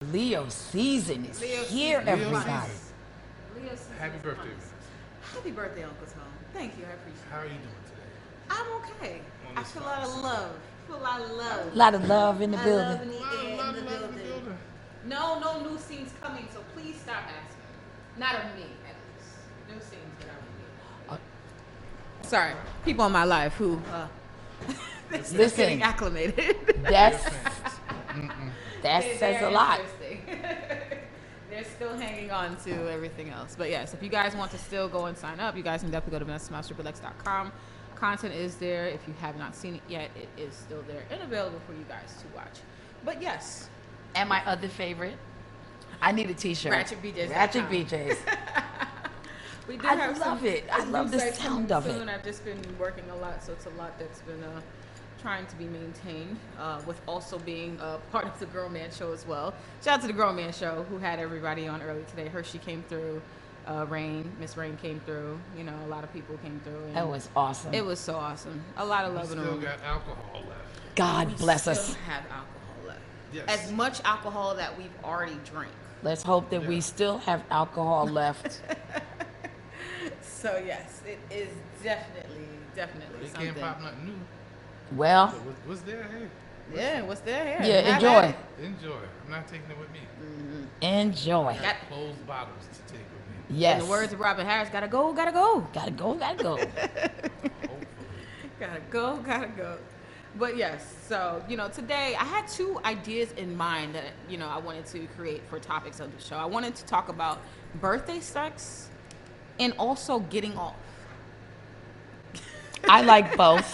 Leo season is here, everybody. Leo season Happy is birthday, upon us. Vanessa. Happy birthday, Uncle Tom. Thank you. I appreciate How are it. you doing today? I'm okay. On I this feel a lot of fine love. I feel a lot of love. A lot of love in the I building. love in the air, Lot in of the love in the building. building. No new scenes coming, so please stop asking. Not of me, at least. New scenes that I will be. Sorry, people in my life who they're still Listen. getting acclimated. That's that They says are a lot. interesting. They're still hanging on to everything else. But yes, if you guys want to still go and sign up, you guys can definitely go to VanessaSmilez.com. Content is there. If you have not seen it yet, it is still there and available for you guys to watch. But yes, And my other favorite, I need a T-shirt. RatchetBJs.com. Ratchet BJs. we do I have love it. I new love the sites sound coming of soon. it. I've just been working a lot, so it's a lot that's been trying to be maintained, with also being part of the Girl Man Show as well. Shout out to the Girl Man Show who had everybody on early today. Hershey came through, Miss Rain came through. You know, a lot of people came through. And That was awesome. it was so awesome. A lot of We love in the still room. got alcohol left. God bless Still us. have alcohol left. Yes. As much alcohol that we've already drank. Let's hope that we Yeah. still have alcohol left. So yes, it is definitely They something. can't pop nothing new. Well, So what's there? Hey, Yeah, what's there? yeah, Have enjoy. at it. enjoy. I'm not taking it with me. Enjoy. I got closed bottles to take with me. Yes. In the words of Robin Harris, gotta go, gotta go. Gotta go, gotta go. Hopefully. Gotta go, gotta go. But yes, so, today I had two ideas in mind that, I wanted to create for topics of the show. I wanted to talk about birthday sex and also getting off. I like both.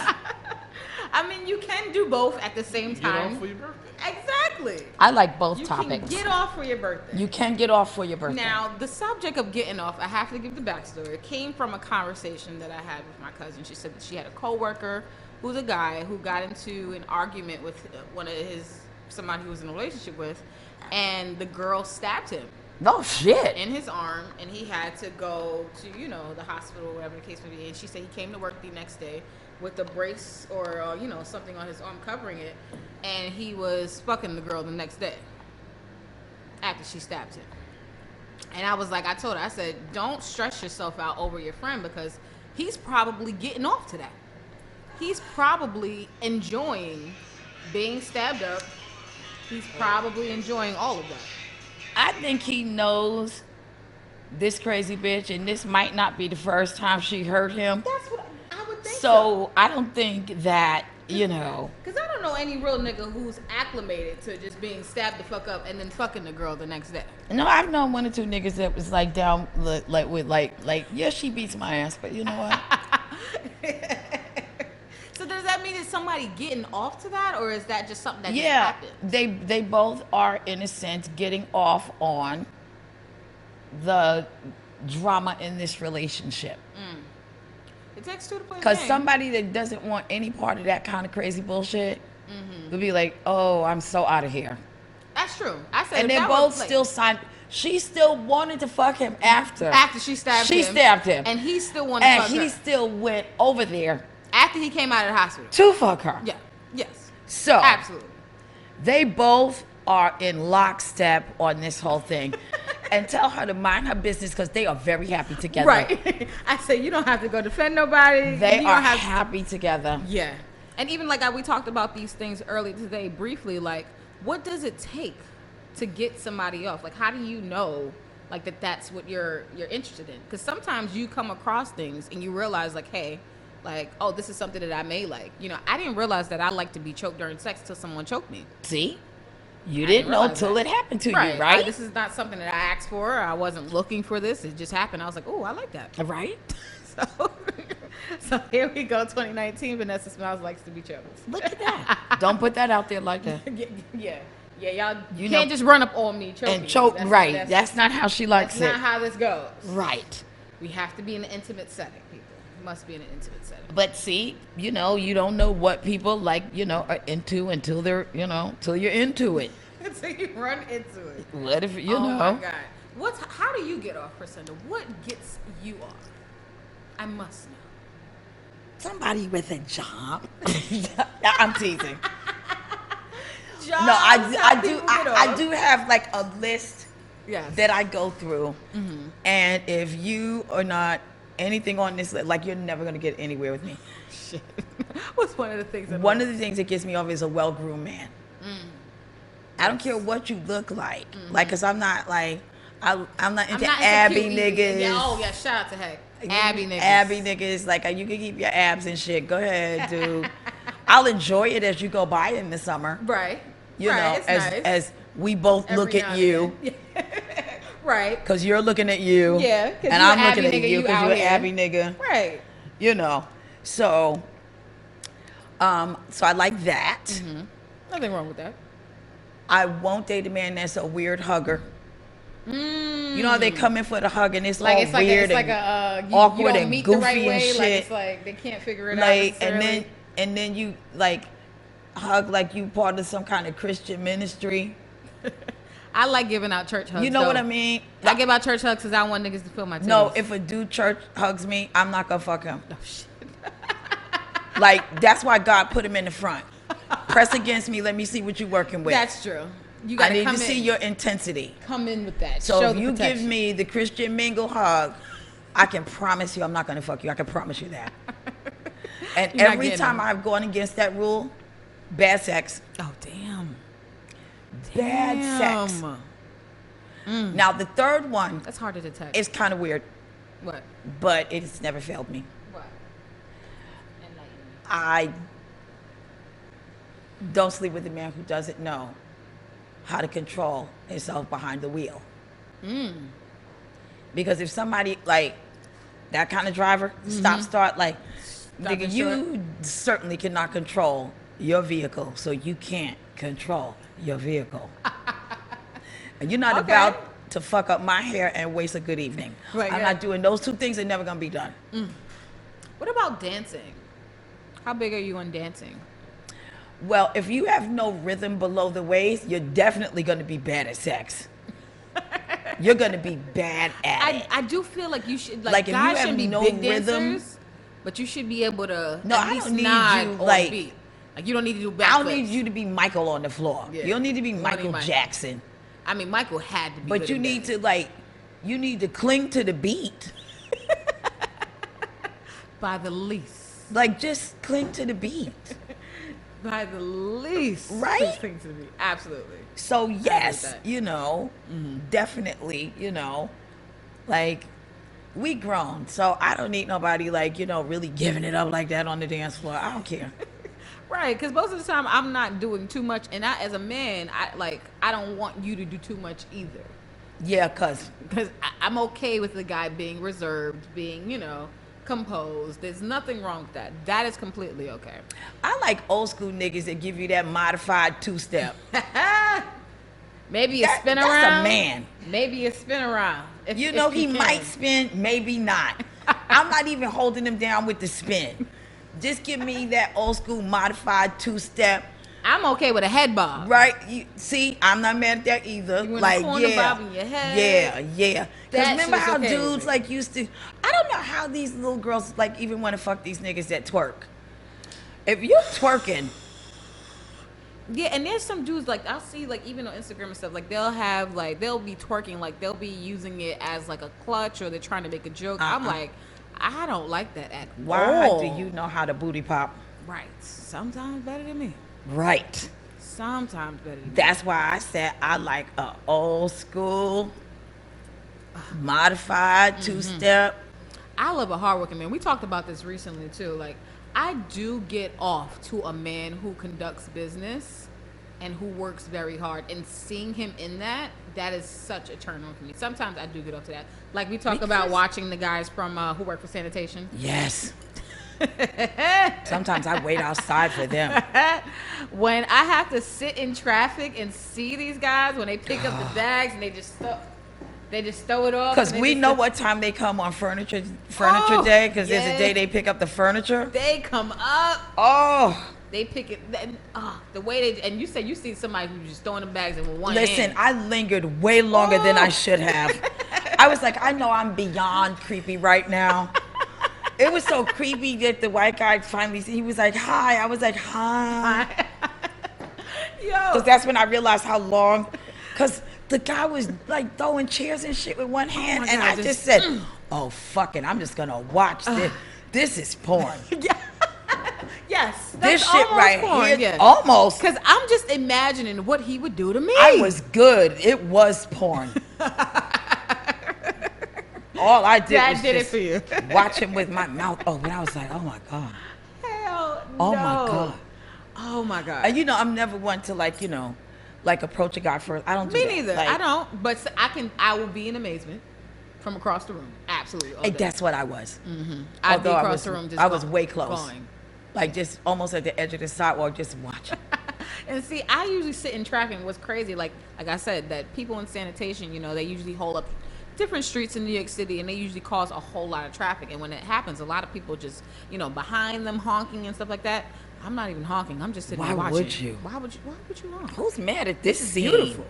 I mean, you can do both at the same Get time. off for your birthday. Exactly. I like both You topics. can get off for your birthday. You can get off for your birthday. Now, the subject of getting off, I have to give the backstory. It came from a conversation that I had with my cousin. She said that she had a coworker who's a guy who got into an argument with somebody he was in a relationship with, and the girl stabbed him No shit. in his arm, and he had to go to, the hospital, whatever the case may be. And she said he came to work the next day with a brace or, something on his arm covering it, and he was fucking the girl the next day after she stabbed him. And I told her, I said, don't stress yourself out over your friend because he's probably getting off to that. He's probably enjoying being stabbed up. He's probably enjoying all of that. I think he knows this crazy bitch, and this might not be the first time she hurt him. That's what I would think. So I don't think that, you know. Because I don't know any real nigga who's acclimated to just being stabbed the fuck up and then fucking the girl the next day. No, I've known one or two niggas that was like down, like, yeah, she beats my ass, but you know what? So does that mean it's somebody getting off to that, or is that just something that just Yeah, happened? they both are in a sense getting off on the drama in this relationship. It takes two to play the Because game. somebody that doesn't want any part of that kind of crazy bullshit would be like, oh, I'm so out of here. That's true. I said And if they that were both played- still signed. She still wanted to fuck him after. after she stabbed him. She stabbed him. And he still wanted And to fuck he her. still went over there After he came out of the hospital. to fuck her. Yeah. Yes. So Absolutely. they both are in lockstep on this whole thing. And tell her to mind her business because they are very happy together. Right. I say you don't have to go defend nobody. They You are don't have happy together. Yeah. And even we talked about these things earlier today briefly, like what does it take to get somebody off? Like how do you know that that's what you're interested in? Because sometimes you come across things and you realize hey, oh, this is something that I may like. I didn't realize that I like to be choked during sex till someone choked me. See? You I didn't know realize till that. it happened to you, right? This is not something that I asked for. I wasn't looking for this. It just happened. I was like, oh, I like that. Right? So here we go, 2019. Vanessa Smilez likes to be choked. Look at that. Don't put that out there like that. Yeah, y'all You can't know- just run up on me choking And me. choke, right. That's not how she likes that's it. not how this goes. Right. We have to be in an intimate setting, people. It must be in an intimate setting. But see, you don't know what people are into until they're, till you're into it. So you run into it. What if, Oh my God. How do you get off, Precenda? What gets you off? I must know. Somebody with a job. I'm teasing. jobs. No, I do. people get I off. do have like a list Yes. that I go through, and if you are not anything on this list, like you're never gonna get anywhere with me. Shit. What's one of the things? One of the things that gets me off is a well-groomed man. I don't care what you look like, like, cause I'm not like I'm not into Abby cute either. niggas. Yeah, oh yeah, shout out to Heck. Abby niggas. Abby niggas, like you can keep your abs and shit. Go ahead, dude. I'll enjoy it as you go by in the summer. Right. You right. know, It's as nice. as we both Every look now at and you. then. Right. Cause you're looking at you. Yeah, 'cause and you I'm an looking Abby at nigga, you you because out you're an here. Abby nigga. Right. You know. So I like that. Nothing wrong with that. I won't date a man that's a weird hugger. You know how they come in for the hug and it's all weird you awkward don't and meet goofy the right way. and Like shit. it's like they can't figure it out. Like necessarily. and then you like hug like you part of some kind of Christian ministry. I like giving out church hugs. You know though. what I mean? I give out church hugs because I want niggas to feel my titties. No, if a dude church hugs me, I'm not gonna fuck him. Oh, shit. Like that's why God put him in the front. Press against me. Let me see what you're working with. That's true. You I gotta need come to in. see your intensity. Come in with that. So Show if the you protection. give me the Christian mingle hug, I can promise you I'm not gonna fuck you. I can promise you that. And You're not every getting time them. I've gone against that rule, bad sex. Oh damn. Bad sex. Now the third one That's hard to detect. is kind of weird, What? but it's never failed me. What? Enlighten me. I don't sleep with a man who doesn't know how to control himself behind the wheel. Because if somebody like that kind of driver, stop, start, like, Stop nigga, and you certainly cannot control your vehicle, so you can't control your vehicle. And you're not Okay. about to fuck up my hair and waste a good evening. Right, I'm yeah. not doing those two things. They're never gonna be done. What about dancing? How big are you on dancing? Well, if you have no rhythm below the waist, you're definitely gonna be bad at sex. You're gonna be bad at it. I do feel like you should Like, if you guys have shouldn't be no big rhythm- dancers, but you should be able to No, at I least don't need nod you, on like- beat. Like you don't need to do backflips. I don't need you to be Michael on the floor. Yeah. You don't need to be You don't need Michael Michael. Jackson. I mean, Michael had to be. But good you at need dancing. to like, you need to cling to the beat. by the least. Like just cling to the beat. By the least. Right? Please cling to me. Absolutely. So yes, that. you know, definitely, you know, like we grown. So I don't need nobody like, you know, really giving it up like that on the dance floor. I don't care. Right, because most of the time I'm not doing too much, and I, as a man, I don't want you to do too much either. Yeah, cause Because I'm okay with the guy being reserved, being, you know, composed. There's nothing wrong with that. That is completely okay. I like old school niggas that give you that modified two-step. Maybe a spin That's around. a man. Maybe a spin around. If, You if know, he can. might spin, maybe not. I'm not even holding him down with the spin. Just give me that old school modified two-step. I'm okay with a head bob. Right? You, see, I'm not mad at that either. You in the Like, corner yeah, bobbing your head. yeah. Because That remember shit's how okay with dudes me. like used to? I don't know how these little girls like even want to fuck these niggas that twerk. If you're twerking, Yeah, and there's some dudes like I'll see like even on Instagram and stuff like they'll have like they'll be twerking like they'll be using it as like a clutch or they're trying to make a joke. I'm like, I don't like that at why all. do you know how to booty pop? Right. Sometimes better than me. Right. Sometimes better than me. That's why I said I like a old school, modified two-step. I love a hardworking man. We talked about this recently too. Like, I do get off to a man who conducts business and who works very hard. And seeing him in that, that is such a turn on for me. Sometimes I do get off to that. Like we talk about Because- watching the guys from who work for sanitation. Yes. Sometimes I wait outside for them. When I have to sit in traffic and see these guys when they pick up the bags and they just throw it off. Because and they we just know sit- what time they come on furniture Oh, day. Because there's yeah. a day they pick up the furniture. they come up. Oh, They pick it. The way they and you said you see somebody who's just throwing the bags in with one listen, hand. I lingered way longer than I Oh. should have. I was like, I know I'm beyond creepy right now. It was so creepy that the white guy finally, he was like, hi. I was like, hi. Because that's when I realized how long. Because the guy was like throwing chairs and shit with one hand, my and God, I just said, "Oh fuck it, I'm just gonna watch this. This is porn. Yes, This that's shit almost right porn, here, yeah. almost." Because I'm just imagining what he would do to me. I was good. It was porn. All I did That was did it just for you. watch him with my mouth open. I was like, "Oh my god, Hell oh no. my god." Oh my God. And I'm never one to like approach a guy first. I don't do Me that. neither. Like, I don't. But I will be in amazement from across the room. Absolutely. All day. That's what I was. I'd be Although across the room just I was going- way close. going. Like just almost at the edge of the sidewalk, just watching. And see, I usually sit in traffic. What's crazy, like I said, that people in sanitation, they usually hold up different streets in New York City, and they usually cause a whole lot of traffic. And when it happens, a lot of people just, behind them honking and stuff like that. I'm not even honking. I'm just sitting Why there watching. would you? Why would you honk? Who's mad at this scene? Beautiful.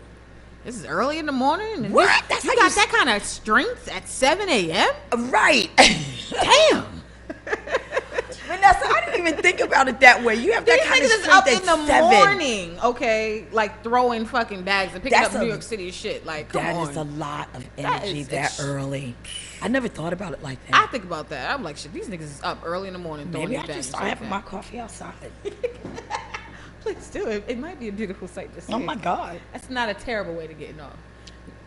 This is early in the morning. And What? this- That's you how got you that kind of strength at 7 a.m.? Right. Damn. Vanessa, I didn't even think about it that way. You have that These kind of niggas is strength up in at the 7. morning, okay? Like throwing fucking bags and picking That's up a- New York City shit. Like, come on. That is a lot of That energy is that ex- early. I never thought about it like I that. think about that. I'm like, shit, these niggas is up early in the morning throwing Maybe these I bags. just and start shit having like my coffee outside. that. Please do it. It might be a beautiful sight to see. Oh my God. That's not a terrible way to get off.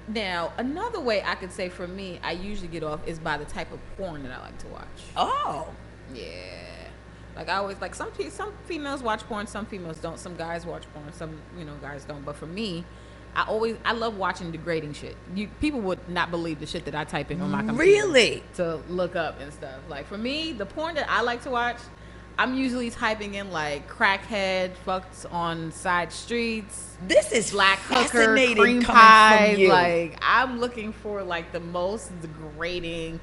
Now, another way I could say for me, I usually get off is by the type of porn that I like to watch. Oh. Yeah. Like I always like some females watch porn, some females don't. Some guys watch porn, some guys don't. But for me, I love watching degrading shit. People would not believe the shit that I type in on my computer. Really? To look up and stuff. Like for me, the porn that I like to watch, I'm usually typing in like crackhead, fucks on side streets, This is black hooker, fascinating cream coming pie. from you. Like I'm looking for like the most degrading.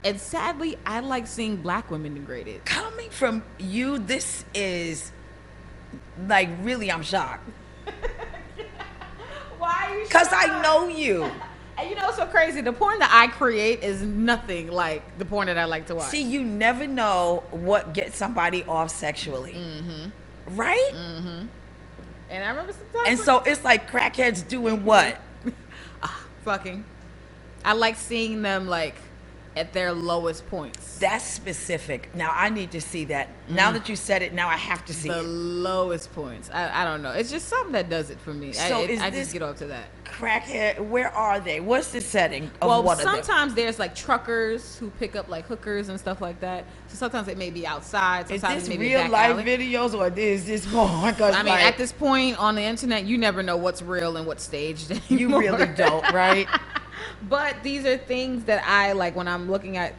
And sadly, I like seeing black women degraded. Coming from you, this is like really, I'm shocked. Why are you? Because I know you. And you know what's so crazy? The porn that I create is nothing like the porn that I like to watch. See, you never know what gets somebody off sexually. Right? And I remember sometimes. And so it's like crackheads doing what? fucking. I like seeing them like at their lowest points. That's specific. Now I need to see that. Now that you said it, now I have to see The it. lowest points. I don't know. It's just something that does it for me. So is I this just get off to that. Crackhead, where are they? What's the setting of Well, one of them? sometimes there's like truckers who pick up like hookers and stuff like that. So sometimes it may be outside. Is Sometimes this it may be a real back life alley. videos or is this more? Because I mean, at this point on the internet, you never know what's real and what's staged you anymore. really don't, right? But these are things that I like when I'm looking at,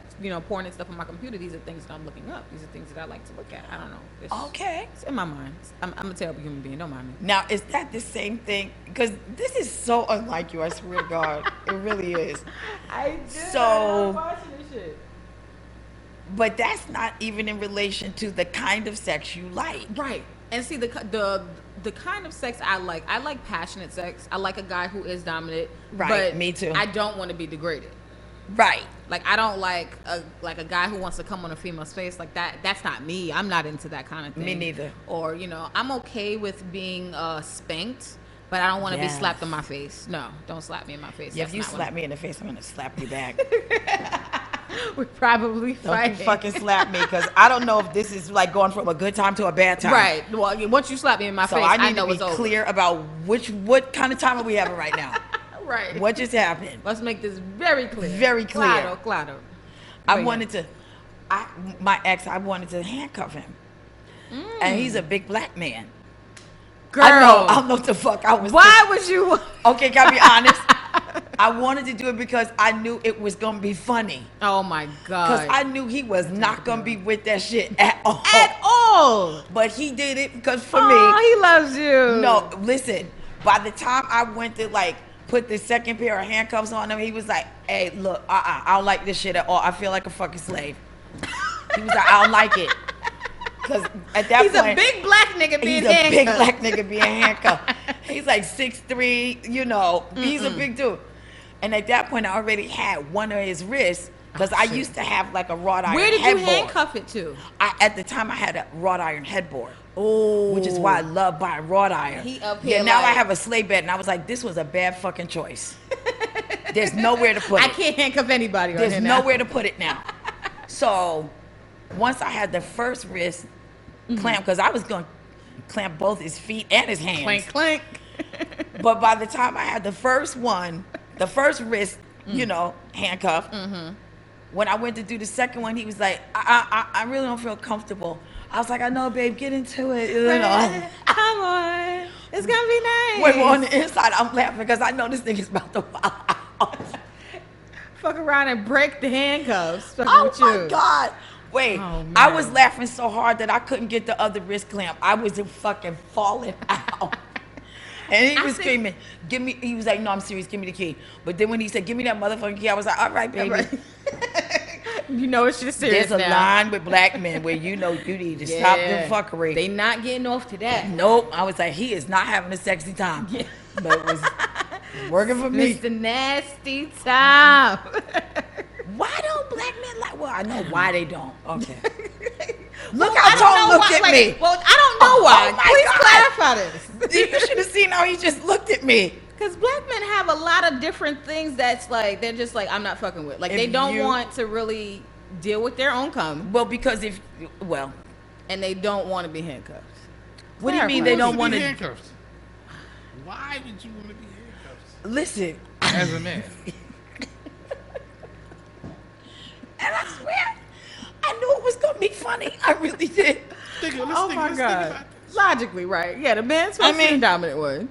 porn and stuff on my computer. These are things that I'm looking up. These are things that I like to look at. I don't know. It's, Okay. It's in my mind. I'm a terrible human being. Don't mind me. Now, is that the same thing? Because this is so unlike you, I swear to God. It really is. I do. So- I love watching this shit. But that's not even in relation to the kind of sex you like. Right. And see the kind of sex I like passionate sex. I like a guy who is dominant. Right, But me too. I don't want to be degraded. Right. Like I don't like a guy who wants to come on a female's face like that. That's not me. I'm not into that kind of thing. Me neither. Or I'm okay with being spanked, but I don't want to be Yes. slapped in my face. No, don't slap me in my face. Yeah, That's if you not what slap me in the face, I'm going to slap you back. we're probably Don't fighting. you fucking slap me because I don't know if this is like going from a good time to a bad time. Right. Well, once you slap me in my So face, I need know to it's be over. clear about what kind of time are we having right now? Right. What just happened? Let's make this very clear. Very clear. Claro. I wanted to handcuff him. And he's a big black man. Girl. I don't know what the fuck I was Why would you? Okay, can I be honest? I wanted to do it because I knew it was gonna be funny. Oh my Because God. I knew he was not gonna be with that shit at all. At all. But he did it because for Oh, me, he loves you. no, listen, by the time I went to like put the second pair of handcuffs on him, he was like, hey, look, I don't like this shit at all. I feel like a fucking slave. He was like, I don't like it. Because at that He's point, a big black nigga being he's a big handcuffed. black nigga being handcuffed. He's like 6'3", he's a big dude. And at that point, I already had one of his wrists because I used to have like a wrought iron Where did headboard. you handcuff it to? At the time, I had a wrought iron headboard. Oh, which is why I love buying wrought iron. He up Yeah, here now I like- have a sleigh bed, and I was like, this was a bad fucking choice. There's nowhere to put it. I can't handcuff anybody on There's here now. nowhere to put it now. So once I had the first wrist clamp, because I was going to clamp both his feet and his hands. Clank, clank. But by the time I had the first one, the first wrist, handcuff, when I went to do the second one, he was like, I really don't feel comfortable. I was like, I know, babe, get into it. Come on. It's going to be nice. When we're on the inside, I'm laughing because I know this thing is about to fall out. Fuck around and break the handcuffs. Fucking Oh with my you. God. Wait, Oh, I man. was laughing so hard that I couldn't get the other wrist clamp. I was fucking falling out. And he I was think- screaming, give me, he was like, no, I'm serious, give me the key. But then when he said, give me that motherfucking key, I was like, all right, baby. You know it's just serious There's a now. line with black men where you need to stop the Yeah. fuckery. They not getting off to that. Nope. I was like, he is not having a sexy time. Yeah. But it was working for me. Mr. Nasty Time. Why don't black men like, well, I know why they don't. Okay. Well, Look how I don't know Tone looked why- at wait, me. Well, I don't know why. Oh my Please God. clarify this. You should have seen how he just looked at me. Because black men have a lot of different things that's like, they're just like, I'm not fucking with. Like, If they don't you- want to really deal with their own cum, Well, because and they don't want to be handcuffed. what do you mean Clarify. they don't Be want to? handcuffed. Why would you want to be handcuffed Listen, as a man? and I swear, I knew it was gonna be funny. I really did. Let's Oh my think God. about this. Logically, right. Yeah, the man's supposed to be the dominant one.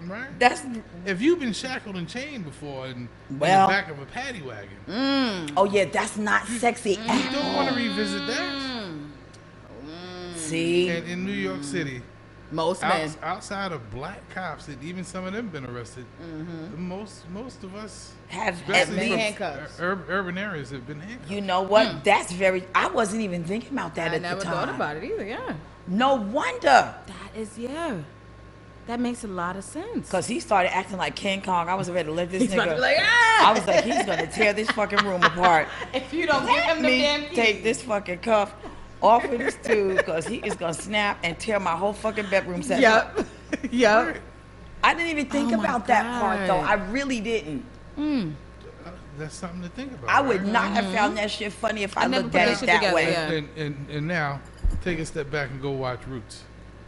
Right? That's If you've been shackled and chained before in Well- the back of a paddy wagon, oh yeah, that's not sexy. you don't want to revisit that. See, And in New York City, Most men. outside of black cops, and even some of them been arrested, most of us, have at especially been from handcuffs. urban areas, have been handcuffed. you know what? That's very. I wasn't even thinking about that I at never the time. thought about it either, yeah. No wonder, That is, yeah. That makes a lot of sense. because he started acting like King Kong. I was ready to let this He's about to nigga. be like, ah! I was like, he's gonna tear this fucking room apart. If you don't give him the damn Me keys. take this fucking cuff off of this dude because he is gonna snap and tear my whole fucking bedroom set up. Yep. Yep. Right. I didn't even think Oh my about that part though. God. I really didn't. That's something to think about. I would right? not have found that shit funny if I, never looked put at that it shit that together, way. yeah. And now, take a step back and go watch Roots.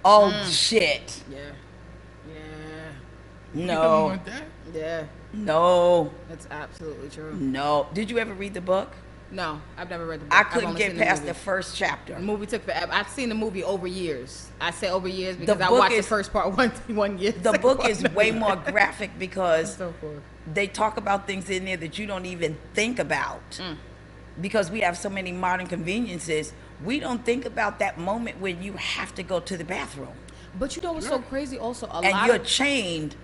Oh shit. Yeah. Yeah. You don't No. want that? Yeah. No. That's absolutely true. No. Did you ever read the book? No, I've never read the book. I I've couldn't only get seen past the movie. first chapter. The movie took forever. I've seen the movie over years. I say over years because I book watched the is- first part one year. The book is way more graphic because So forth. they talk about things in there that you don't even think about. Mm. Because we have so many modern conveniences, we don't think about that moment when you have to go to the bathroom. But you know what's so crazy? Also, a And lot you're of chained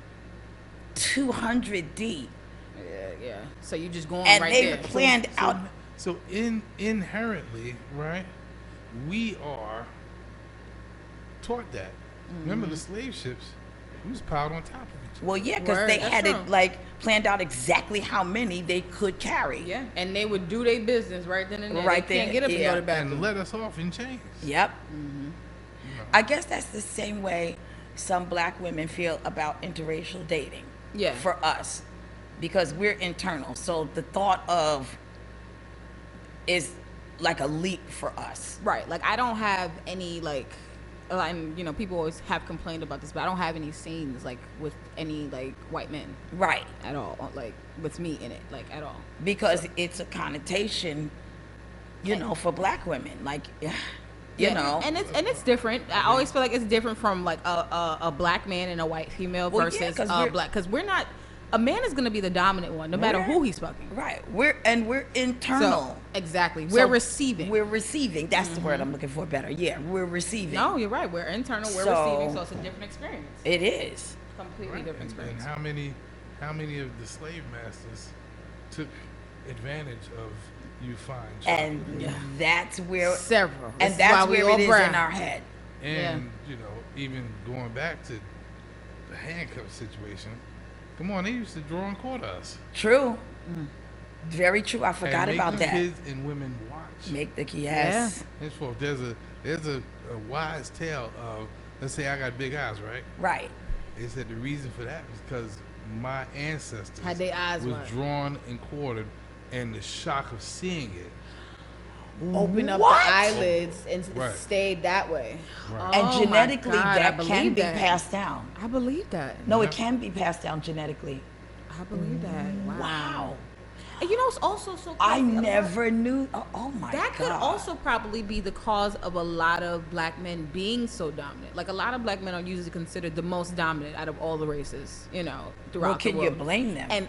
200 deep. yeah. So you just going And right they there. planned out. So inherently, right, we are taught that. Remember the slave ships? We was piled on top of each other. Well, yeah, because Word, they that's had true. it like planned out exactly how many they could carry. Yeah, and they would do their business right then and there. Right they can't then, get up and yeah. go to the And bathroom. let us off in chains. Yep. I guess that's the same way some black women feel about interracial dating. Yeah. For us, because we're internal. So the thought of is like a leap for us. Right. Like I don't have any like, and you know people always have complained about this, but I don't have any scenes like with any like white men Right. at all. Like with me in it, like at all. Because it's a connotation, for black women. Like, you Yeah, know. and it's different. I always feel like it's different from like a black man and a white female Well, yeah, versus 'cause a we're- black. Because we're not. A man is going to be the dominant one, no matter who he's fucking. Right. We're internal. So, exactly. So We're receiving. We're receiving. That's the word I'm looking for better. Yeah, we're receiving. No, you're right. We're internal. We're So- receiving. So it's a different experience. It is. Completely Right. different And experience. how many of the slave masters took advantage of you fine And chocolate? that's where Several. and This is that's why we where all it is brown. in our head. And even going back to the handcuff situation, come on, they used to draw and quarter us. True. Very true. I and forgot make about the that. kids and women watch. Make the yes. Henceforth, there's a wise tale of, let's say I got big eyes, right? Right. They said the reason for that was because my ancestors Had their eyes was wide. drawn and quartered, and the shock of seeing it. Open up What? the eyelids and Right. stayed that way. Right. And Oh my genetically, God, I that can believe be that. passed down. I believe that. No, Yeah. it can be passed down genetically. I believe that. Wow. And you know, it's also so crazy. I a lot- never knew. Oh my That God. could also probably be the cause of a lot of black men being so dominant. Like a lot of black men are usually considered the most dominant out of all the races, you know, throughout Well, the can you world. blame them? And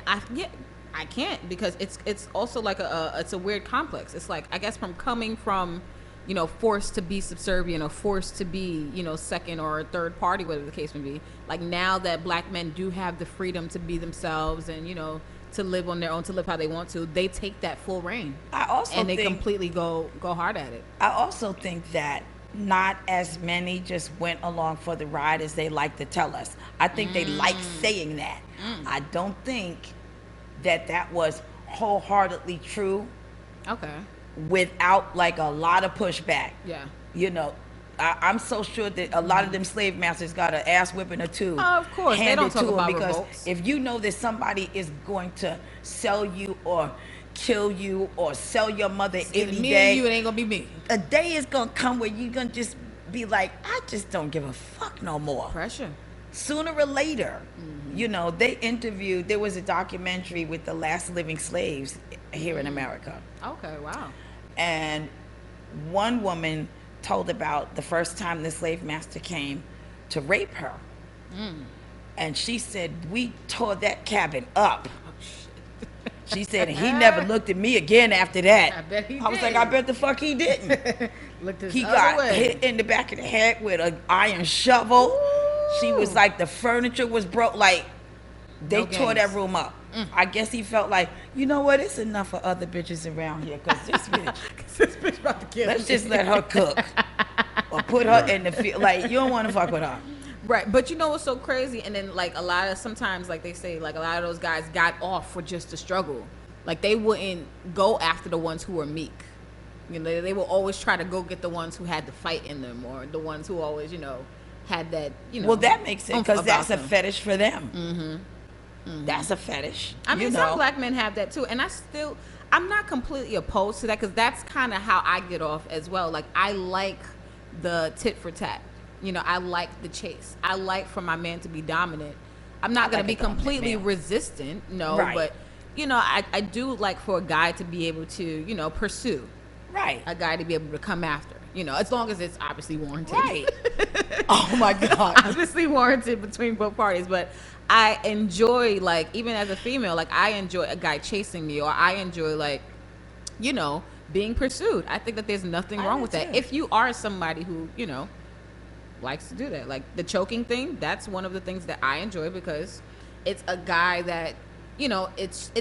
I can't because it's also like it's a weird complex. It's like I guess from coming from, you know, forced to be subservient or forced to be, you know, second or third party, whatever the case may be. Like now that black men do have the freedom to be themselves and, you know, to live on their own, to live how they want to, they take that full reign. I also and they think, completely go hard at it. I also think that not as many just went along for the ride as they like to tell us. I think they like saying that. I don't think that was wholeheartedly true Okay. without like a lot of pushback. Yeah. You know, I'm so sure that a lot of them slave masters got an ass whipping or two. Of course, they handed don't talk to 'em about because revolts. if you know that somebody is going to sell you or kill you or sell your mother Either any me day, or you, it ain't gonna be me. a day is gonna come where you're gonna just be like, I just don't give a fuck no more. Pressure. Sooner or later, you know, there was a documentary with the last living slaves here in America. Okay. Wow. And one woman told about the first time the slave master came to rape her. And she said, we tore that cabin up. She said, and he never looked at me again after that. I bet he I was did. like, I bet the fuck he didn't. Look this He other got way. hit in the back of the head with an iron shovel. She was like, the furniture was broke. Like, they No tore that games. room up. I guess he felt like, you know what? It's enough for other bitches around here. Because this bitch, This bitch about to kill let's me. just let her cook. Or put her in the field. Like, you don't want to fuck with her. Right, but you know what's so crazy? And then like sometimes like they say like a lot of those guys got off for just the struggle. Like they wouldn't go after the ones who were meek. You know, they will always try to go get the ones who had the fight in them or the ones who always, you know, had that, you know. Well, that makes sense. oomph Because about that's a them. fetish for them. That's a fetish. I mean, you some know? black men have that too, and I'm not completely opposed to that because that's kind of how I get off as well. Like I like the tit for tat. You know, I like the chase. I like for my man to be dominant. I'm not I going like to a be dominant completely male. resistant, no, Right. but you know, I do like for a guy to be able to, you know, pursue Right. a guy to be able to come after. You know, as long as it's obviously warranted. Right. Oh my God. Obviously warranted between both parties, but I enjoy, like, even as a female, like I enjoy a guy chasing me, or I enjoy, like, you know, being pursued. I think that there's nothing I wrong do with that too. if you are somebody who, you know, likes to do that. Like the choking thing, that's one of the things that I enjoy because it's a guy that, you know, it's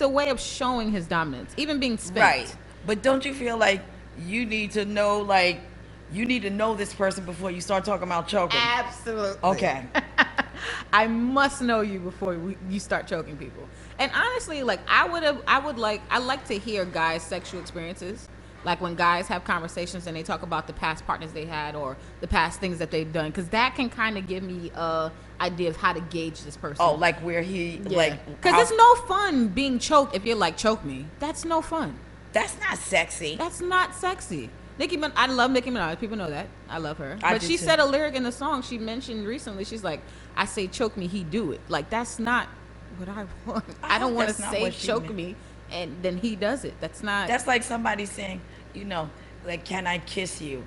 a way of showing his dominance, even being spanked. Right. But don't you feel like you need to know, like, you need to know this person before you start talking about choking? Absolutely. Okay. I must know you before you start choking people. And honestly, like I like to hear guys' sexual experiences. Like when guys have conversations and they talk about the past partners they had or the past things that they've done, because that can kind of give me a idea of how to gauge this person. Oh, like where he, like, because how- it's no fun being choked if you're like, choke me. That's no fun. that's not sexy. That's not sexy. I love Nicki Minaj. People know that. I love her. I But do she too. said a lyric in the song she mentioned recently. She's like, I say choke me, he do it. Like, that's not what I want. I don't want to That's not say what she choke meant. me and then he does it. That's not. That's like somebody saying, you know, like, can I kiss you?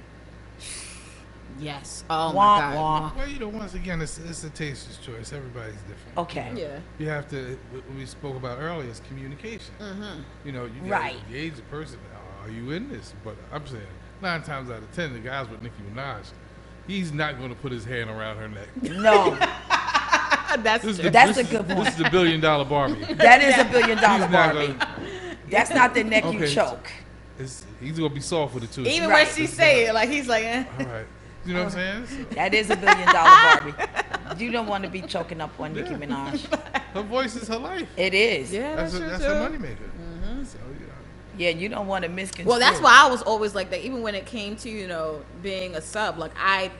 yes. Oh, Womp, my God. womp. Well, you know, once again, it's a taster's choice. Everybody's different. Okay. Yeah. You have to, what we spoke about earlier is communication. You know, you got Right. to engage the person. Are you in this? But I'm saying 9 times out of 10, the guys with Nicki Minaj, he's not going to put his hand around her neck. No, That's This is true. the- That's this a good is- point. This is the $1 billion Barbie. that is $1 billion He's not Barbie. gonna- That's not the neck you Okay. choke. He's going to be soft with it too. Even Right. when she say it, like, he's like, eh. All right. You know what I'm saying? So, That is $1 billion Barbie. You don't want to be choking up on Nicki Yeah. Minaj. her voice is her life. It is. Yeah, That's that's a true, money too. maker. Yeah, you don't want to misconstrue. Well, that's why I was always like that. Even when it came to, you know, being a sub, like I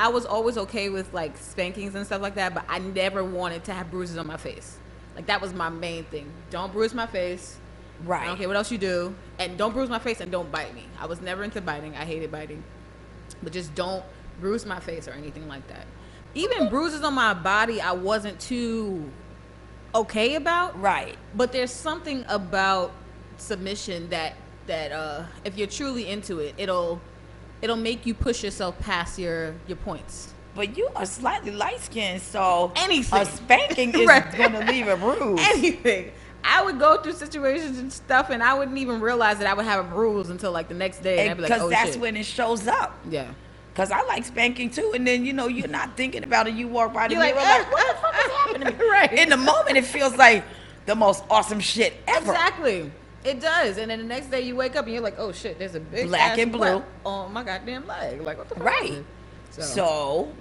was always okay with like spankings and stuff like that, but I never wanted to have bruises on my face. Like that was my main thing. Don't bruise my face. Right. I don't care what else you do, and don't bruise my face and don't bite me. I was never into biting. I hated biting, but just don't bruise my face or anything like that. Even bruises on my body, I wasn't too okay about. Right. But there's something about submission that if you're truly into it, it'll make you push yourself past your points. But you are slightly light skinned, so Anything. a spanking is Right. going to leave a bruise. Anything. I would go through situations and stuff, and I wouldn't even realize that I would have a bruise until like the next day. And I'd be like, Because oh, that's shit. when it shows up. Yeah. Because I like spanking too, and then, you know, you're not thinking about it. You walk by the You're mirror like, like, what the fuck is happening to me? Right. In the moment, it feels like the most awesome shit ever. Exactly. It does. And then the next day you wake up and you're like, oh shit, there's a big Black ass and blue. welt on my goddamn leg. Like, what the fuck? Right. is it? So,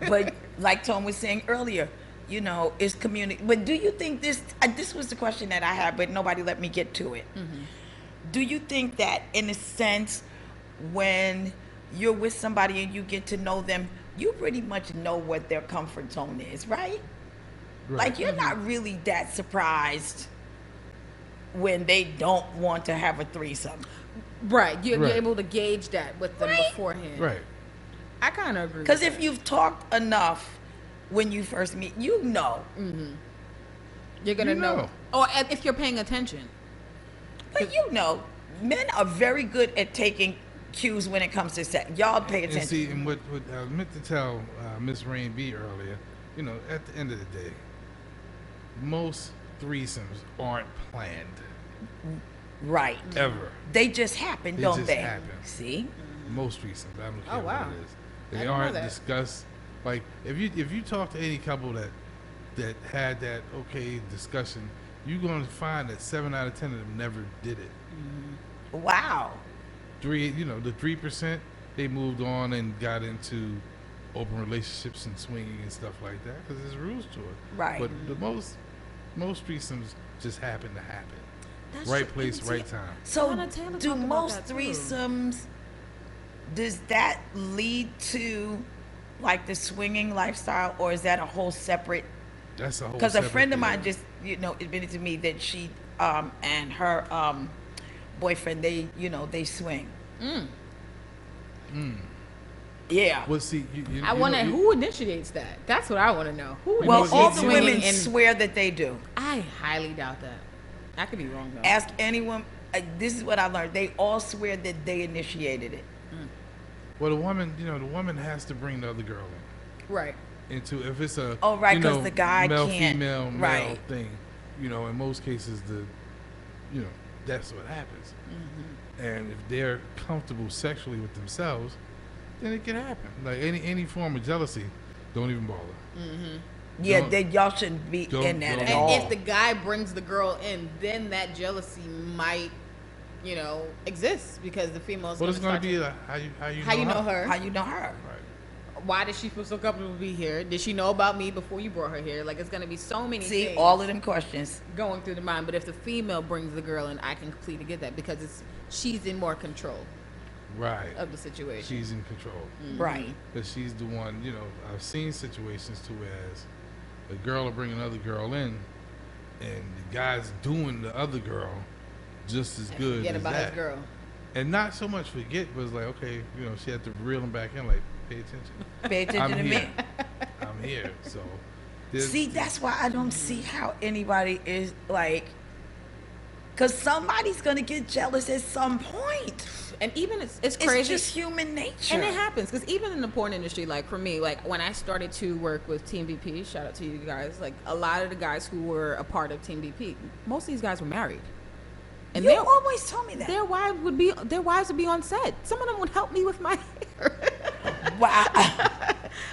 but like Tom was saying earlier, you know, it's community. But do you think this was the question that I had, but nobody let me get to it. Mm-hmm. Do you think that in a sense, when you're with somebody and you get to know them, you pretty much know what their comfort zone is, right? Like, you're not really that surprised when they don't want to have a threesome. Right. You're Right. able to gauge that with them Right. beforehand. Right. I kind of agree. Because with if that. you've talked enough when you first meet, you know. You're going to You know. know. Or if you're paying attention. But you know, men are very good at taking cues when it comes to sex. Y'all pay attention. And see, and what I meant to tell Miss Rain B earlier, you know, at the end of the day, most threesomes aren't planned Right. ever. They just happen, They don't just they? happen. See? Most threesomes, I don't care Oh, wow. what it is. I They didn't know aren't that. discussed. Like if you talk to any couple that had that okay discussion, you're going to find that 7 out of 10 of them never did it. Wow. The 3%, they moved on and got into open relationships and swinging and stuff like that because there's rules to it. Right. But the most threesomes just happen to happen. That's Right true. place, right time. So, Donna Taylor do talked about most that, too. threesomes, does that lead to like the swinging lifestyle, or is that a whole separate? That's a whole. Because a separate friend of deal. mine just, you know, admitted to me that she and her boyfriend, they swing. Yeah. Well, see, I wonder who initiates that. That's what I want to know. Who Well, initiates all the swinging women and- swear that they do. I highly doubt that. I could be wrong though. Ask anyone. This is what I learned. They all swear that they initiated it. Well, the woman has to bring the other girl in. Right. Into if it's a Oh, right, 'cause the guy male can't- female male right. thing, in most cases that's what happens. And if they're comfortable sexually with themselves, then it can happen. Like any form of jealousy, don't even bother. Yeah, Don't- that y'all shouldn't be don't- in that don't- at And all. if the guy brings the girl in, then that jealousy might, exist because the female's Well, it's gonna going to start be how you how you know her. How you know her? Right. Why does she feel so comfortable to be here? Did she know about me before you brought her here? Like, it's going to be so many See, things all of them questions. going through the mind. But if the female brings the girl in, I can completely get that because she's in more control Right. of the situation. She's in control. Right. Because she's the one, I've seen situations to whereas a girl will bring another girl in and the guy's doing the other girl just as good Forget as about that. his girl. And not so much forget, but it's like, okay, she had to reel him back in, like, pay attention. Pay attention I'm to here. me. I'm here. So, there's- See, that's why I don't see how anybody is like, because somebody's gonna get jealous at some point. And even it's It's crazy. just human nature. And it happens because even in the porn industry, like for me, like when I started to work with Team BP, shout out to you guys, like a lot of the guys who were a part of Team BP, most of these guys were married. And You their always told me that. their wives would be on set. Some of them would help me with my hair. Wow.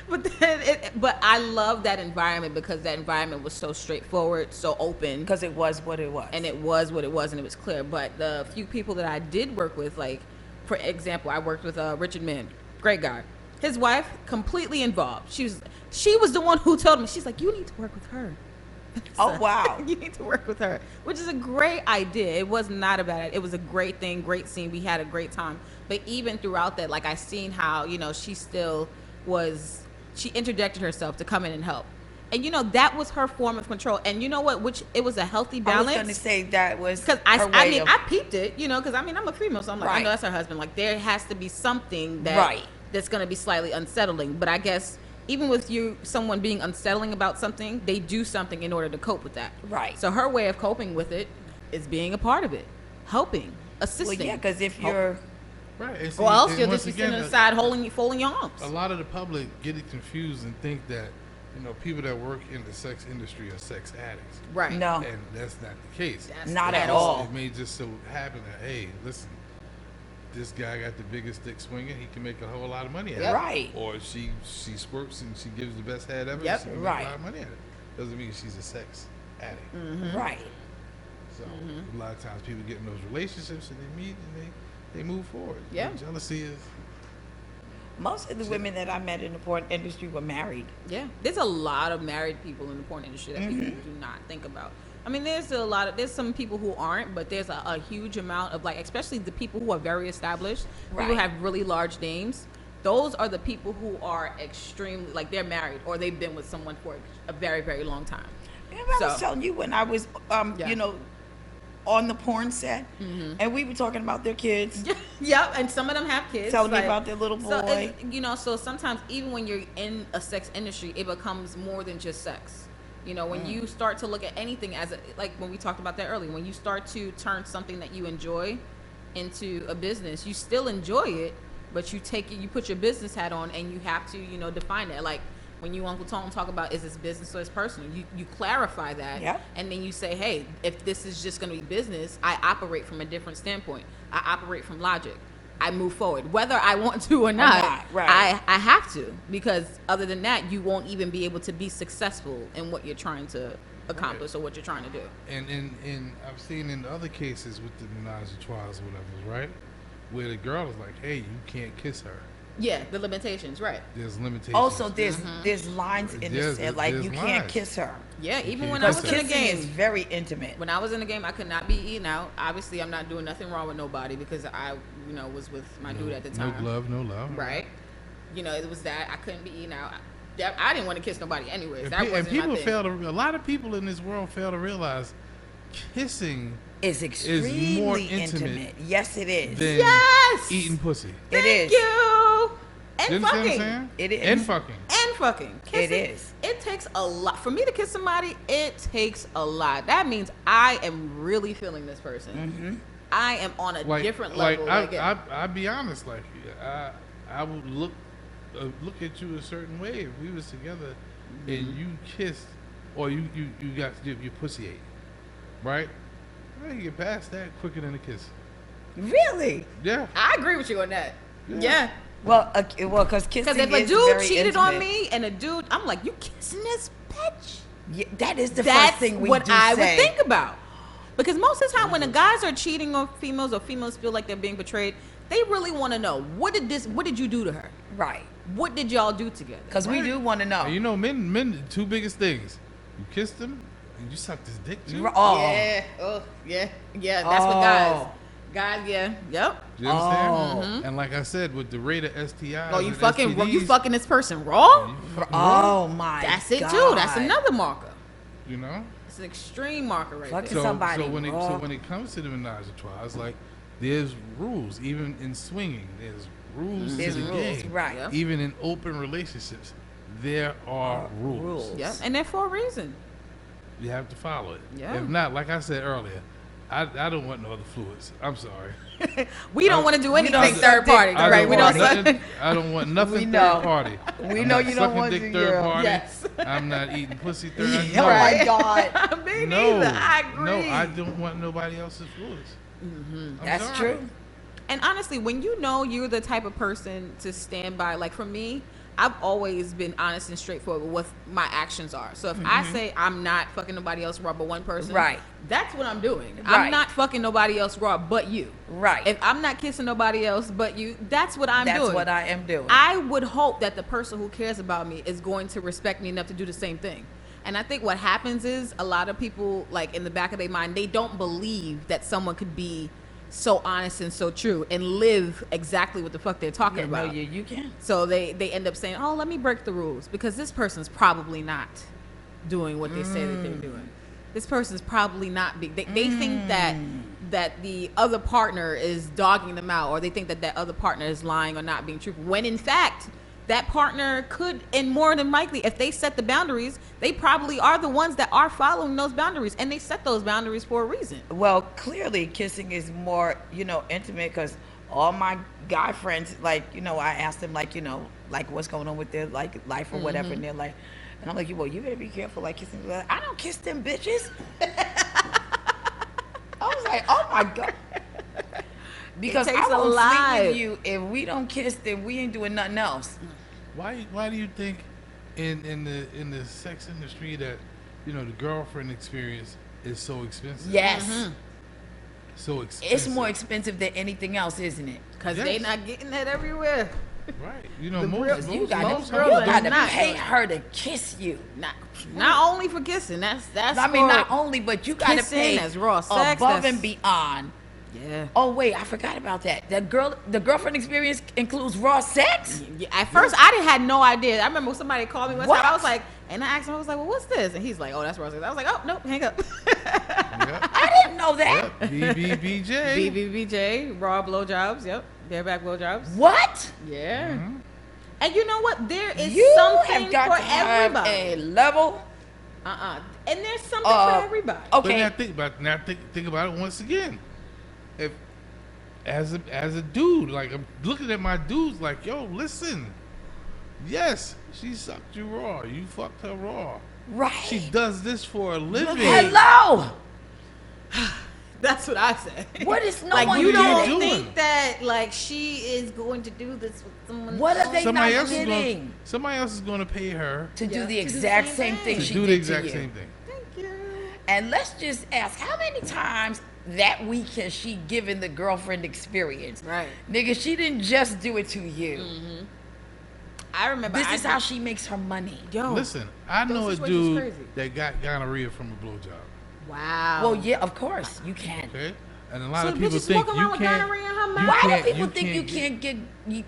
But I love that environment because that environment was so straightforward, so open. Because it was what it was. And it was what it was, and it was clear. But the few people that I did work with, like, for example, I worked with Richard Mann, great guy. His wife, completely involved. She was the one who told me, she's like, you need to work with her. Oh, wow. You need to work with her, which is a great idea. It was not a bad idea. It was a great thing, great scene. We had a great time. But even throughout that, like, I seen how, you know, she interjected herself to come in and help. And, you know, that was her form of control. And you know what? Which it was a healthy balance. I was going to say that was because I peeped it, you know, because I mean, I'm a female, so I'm like, Right. I know that's her husband. Like, there has to be something that Right. that's going to be slightly unsettling. But I guess even with someone being unsettling about something, they do something in order to cope with that. Right. So her way of coping with it is being a part of it, helping, assisting. Well, yeah, because if you're... Right. And see, or else and you'll once just be again, sitting aside folding your arms. a lot of the public get it confused and think that, you know, people that work in the sex industry are sex addicts. Right. No. And that's not the case. That's Not the at case. all. It may just so happen that, hey, listen, this guy got the biggest dick swinging. He can make a whole lot of money at it. Right. Or she squirts and she gives the best head ever. Yep. She can Right. make a lot of money at it. Doesn't mean she's a sex addict. Right. So a lot of times people get in those relationships and they meet and they move forward. Yeah. And jealousy is... Most of the women that I met in the porn industry were married. Yeah, there's a lot of married people in the porn industry that people do not think about. I mean, there's some people who aren't, but there's a huge amount of, like, especially the people who are very established, people who Right. have really large names. Those are the people who are extremely, like, they're married or they've been with someone for a very, very long time. Remember I was So- telling you when I was, Yeah. you know, on the porn set, and we were talking about their kids. Yep, and some of them have kids. Telling me like- about their little So, boy. you know, so sometimes even when you're in a sex industry, it becomes more than just sex. You know, when you start to look at anything as like when we talked about that earlier, when you start to turn something that you enjoy into a business, you still enjoy it, but you put your business hat on and you have to, you know, define that. Like when you UncleTone talk about is this business or is personal, you clarify that. Yep. And then you say, hey, if this is just going to be business, I operate from a different standpoint. I operate from logic. I move forward, whether I want to or not. right. I have to, because other than that, you won't even be able to be successful in what you're trying to accomplish or what you're trying to do. And I've seen in other cases with the menage a trois or whatever, right? Where the girl is like, hey, you can't kiss her. Yeah, the limitations, right? There's limitations. Also, there's lines in the set, like there's you can't lines. kiss her. Yeah, even can't when I kiss was her. in the Kissing is game. very intimate. When I was in the game, I could not be eating out. Obviously, I'm not doing nothing wrong with nobody because I, you know, was with my dude at the time. No glove, no love. Right. You know, it was that I couldn't be eating out. I didn't want to kiss nobody anyways. And, That wasn't people my thing. a lot of people in this world fail to realize kissing It's extremely more intimate. intimate Yes, it is. than Yes! eating pussy. It Thank is. you. And You understand what I'm fucking. saying? It is. And fucking. And fucking. Kissing, It is. It takes a lot. For me to kiss somebody, it takes a lot. That means I am really feeling this person. Mm-hmm. I am on a different level. I'll be honest. Like, I would look at you a certain way if we was together and you kissed or you got your pussy ate, right? Well, you get past that quicker than a kiss. Really? Yeah. I agree with you on that. Yeah. Yeah. Well, because kissing Because if a is dude very cheated intimate. on me and a dude, I'm like, you kissing this bitch? Yeah, that is the That's first thing we what do I say. would think about. Because most of the time when the guys are cheating on females or females feel like they're being betrayed, they really want to know, what did you do to her? Right. What did y'all do together? Because we do want to know. And you know, men, the two biggest things: you kissed him and you sucked his dick too. Oh. Yeah. Oh, yeah. Yeah, that's what guys. Guys, yeah. Yep. You understand? Oh. And like I said, with the rate of STIs, Oh, you and fucking STDs, this person raw? you fucking raw, Oh my That's it God. too. That's another marker. you know. It's an extreme marker right Fucking there. somebody so when raw. it comes to the menage a trois, it's like there's rules. Even in swinging, there's rules There's to the rules, game. right. Yep. Even in open relationships, there are rules. rules. Yep. And they're for a reason. You have to follow it. Yeah. If not, like I said earlier, I don't want no other fluids. I'm sorry. We don't want to do anything don't third suck party, dick. I right? don't We want don't nothing, I don't want nothing We third know. party. We I'm know not you don't sucking want dick to, third yeah. party. Yes. I'm not eating pussy third. Oh No. my God. Me No, neither. I agree. no, I don't want nobody else's fluids. I'm That's sorry. true. And honestly, when you know you're the type of person to stand by, like for me, I've always been honest and straightforward with what my actions are. So if I say I'm not fucking nobody else raw but one person, Right. that's what I'm doing. Right. I'm not fucking nobody else raw but you. Right. If I'm not kissing nobody else but you, that's what I'm doing. That's what I am doing. I would hope that the person who cares about me is going to respect me enough to do the same thing. And I think what happens is a lot of people, like in the back of their mind, they don't believe that someone could be so honest and so true and live exactly what the fuck they're talking about. No, you can. So they end up saying, oh, let me break the rules because this person's probably not doing what they say that they're doing. This person's probably not they think that the other partner is dogging them out, or they think that other partner is lying or not being truthful, when in fact that partner could, and more than likely, if they set the boundaries, they probably are the ones that are following those boundaries, and they set those boundaries for a reason. Well, clearly kissing is more, intimate, because all my guy friends, like, I asked them, like, like what's going on with their, like, life or whatever, and they're like, and I'm like, well, you better be careful, like, kissing. I don't kiss them bitches. I was like, oh my God. Because I won't sleep with you. If we don't kiss, then we ain't doing nothing else. Why do you think in the sex industry that the girlfriend experience is so expensive? Yes. So expensive. It's more expensive than anything else, isn't it? Because they not getting that everywhere. Right. You most gotta pay her to kiss you. Not only for kissing. That's. I mean, not only, but you gotta pay as raw sex, above and beyond. Yeah. Oh wait, I forgot about that. The girlfriend experience includes raw sex. Yeah, at first, I had no idea. I remember somebody called me one time. I was like, and I asked him, I was like, well, what's this? And he's like, oh, that's raw sex. I was like, oh, nope, hang up. I didn't know that. Yep. BBBJ. BBBJ, raw blowjobs. Yep, bareback blowjobs. What? Yeah. And you know what? There is You something have got for to have everybody. a level. And there's something for everybody. Okay. But now think about it once again. If as a dude, like I'm looking at my dudes, like, yo, listen. Yes, she sucked you raw. You fucked her raw. Right. She does this for a living. Hello. That's what I said. What is no like one you don't getting? think that like she is going to do this with someone? What are they Somebody not else getting? somebody else is going to pay her To do the to exact do the same same thing thing. she to do did the exact to you. same thing. Thank you. And let's just ask, how many times that week has she given the girlfriend experience? Right. Nigga, she didn't just do it to you. I remember. This is how she makes her money. Yo. Listen, I know a situations dude crazy. that got gonorrhea from a blowjob. Wow. Well, yeah, of course, you can. Okay, and a lot So of people bitches think walk you around with can't. gonorrhea in her you mouth? Why do can't- people you think you can't get?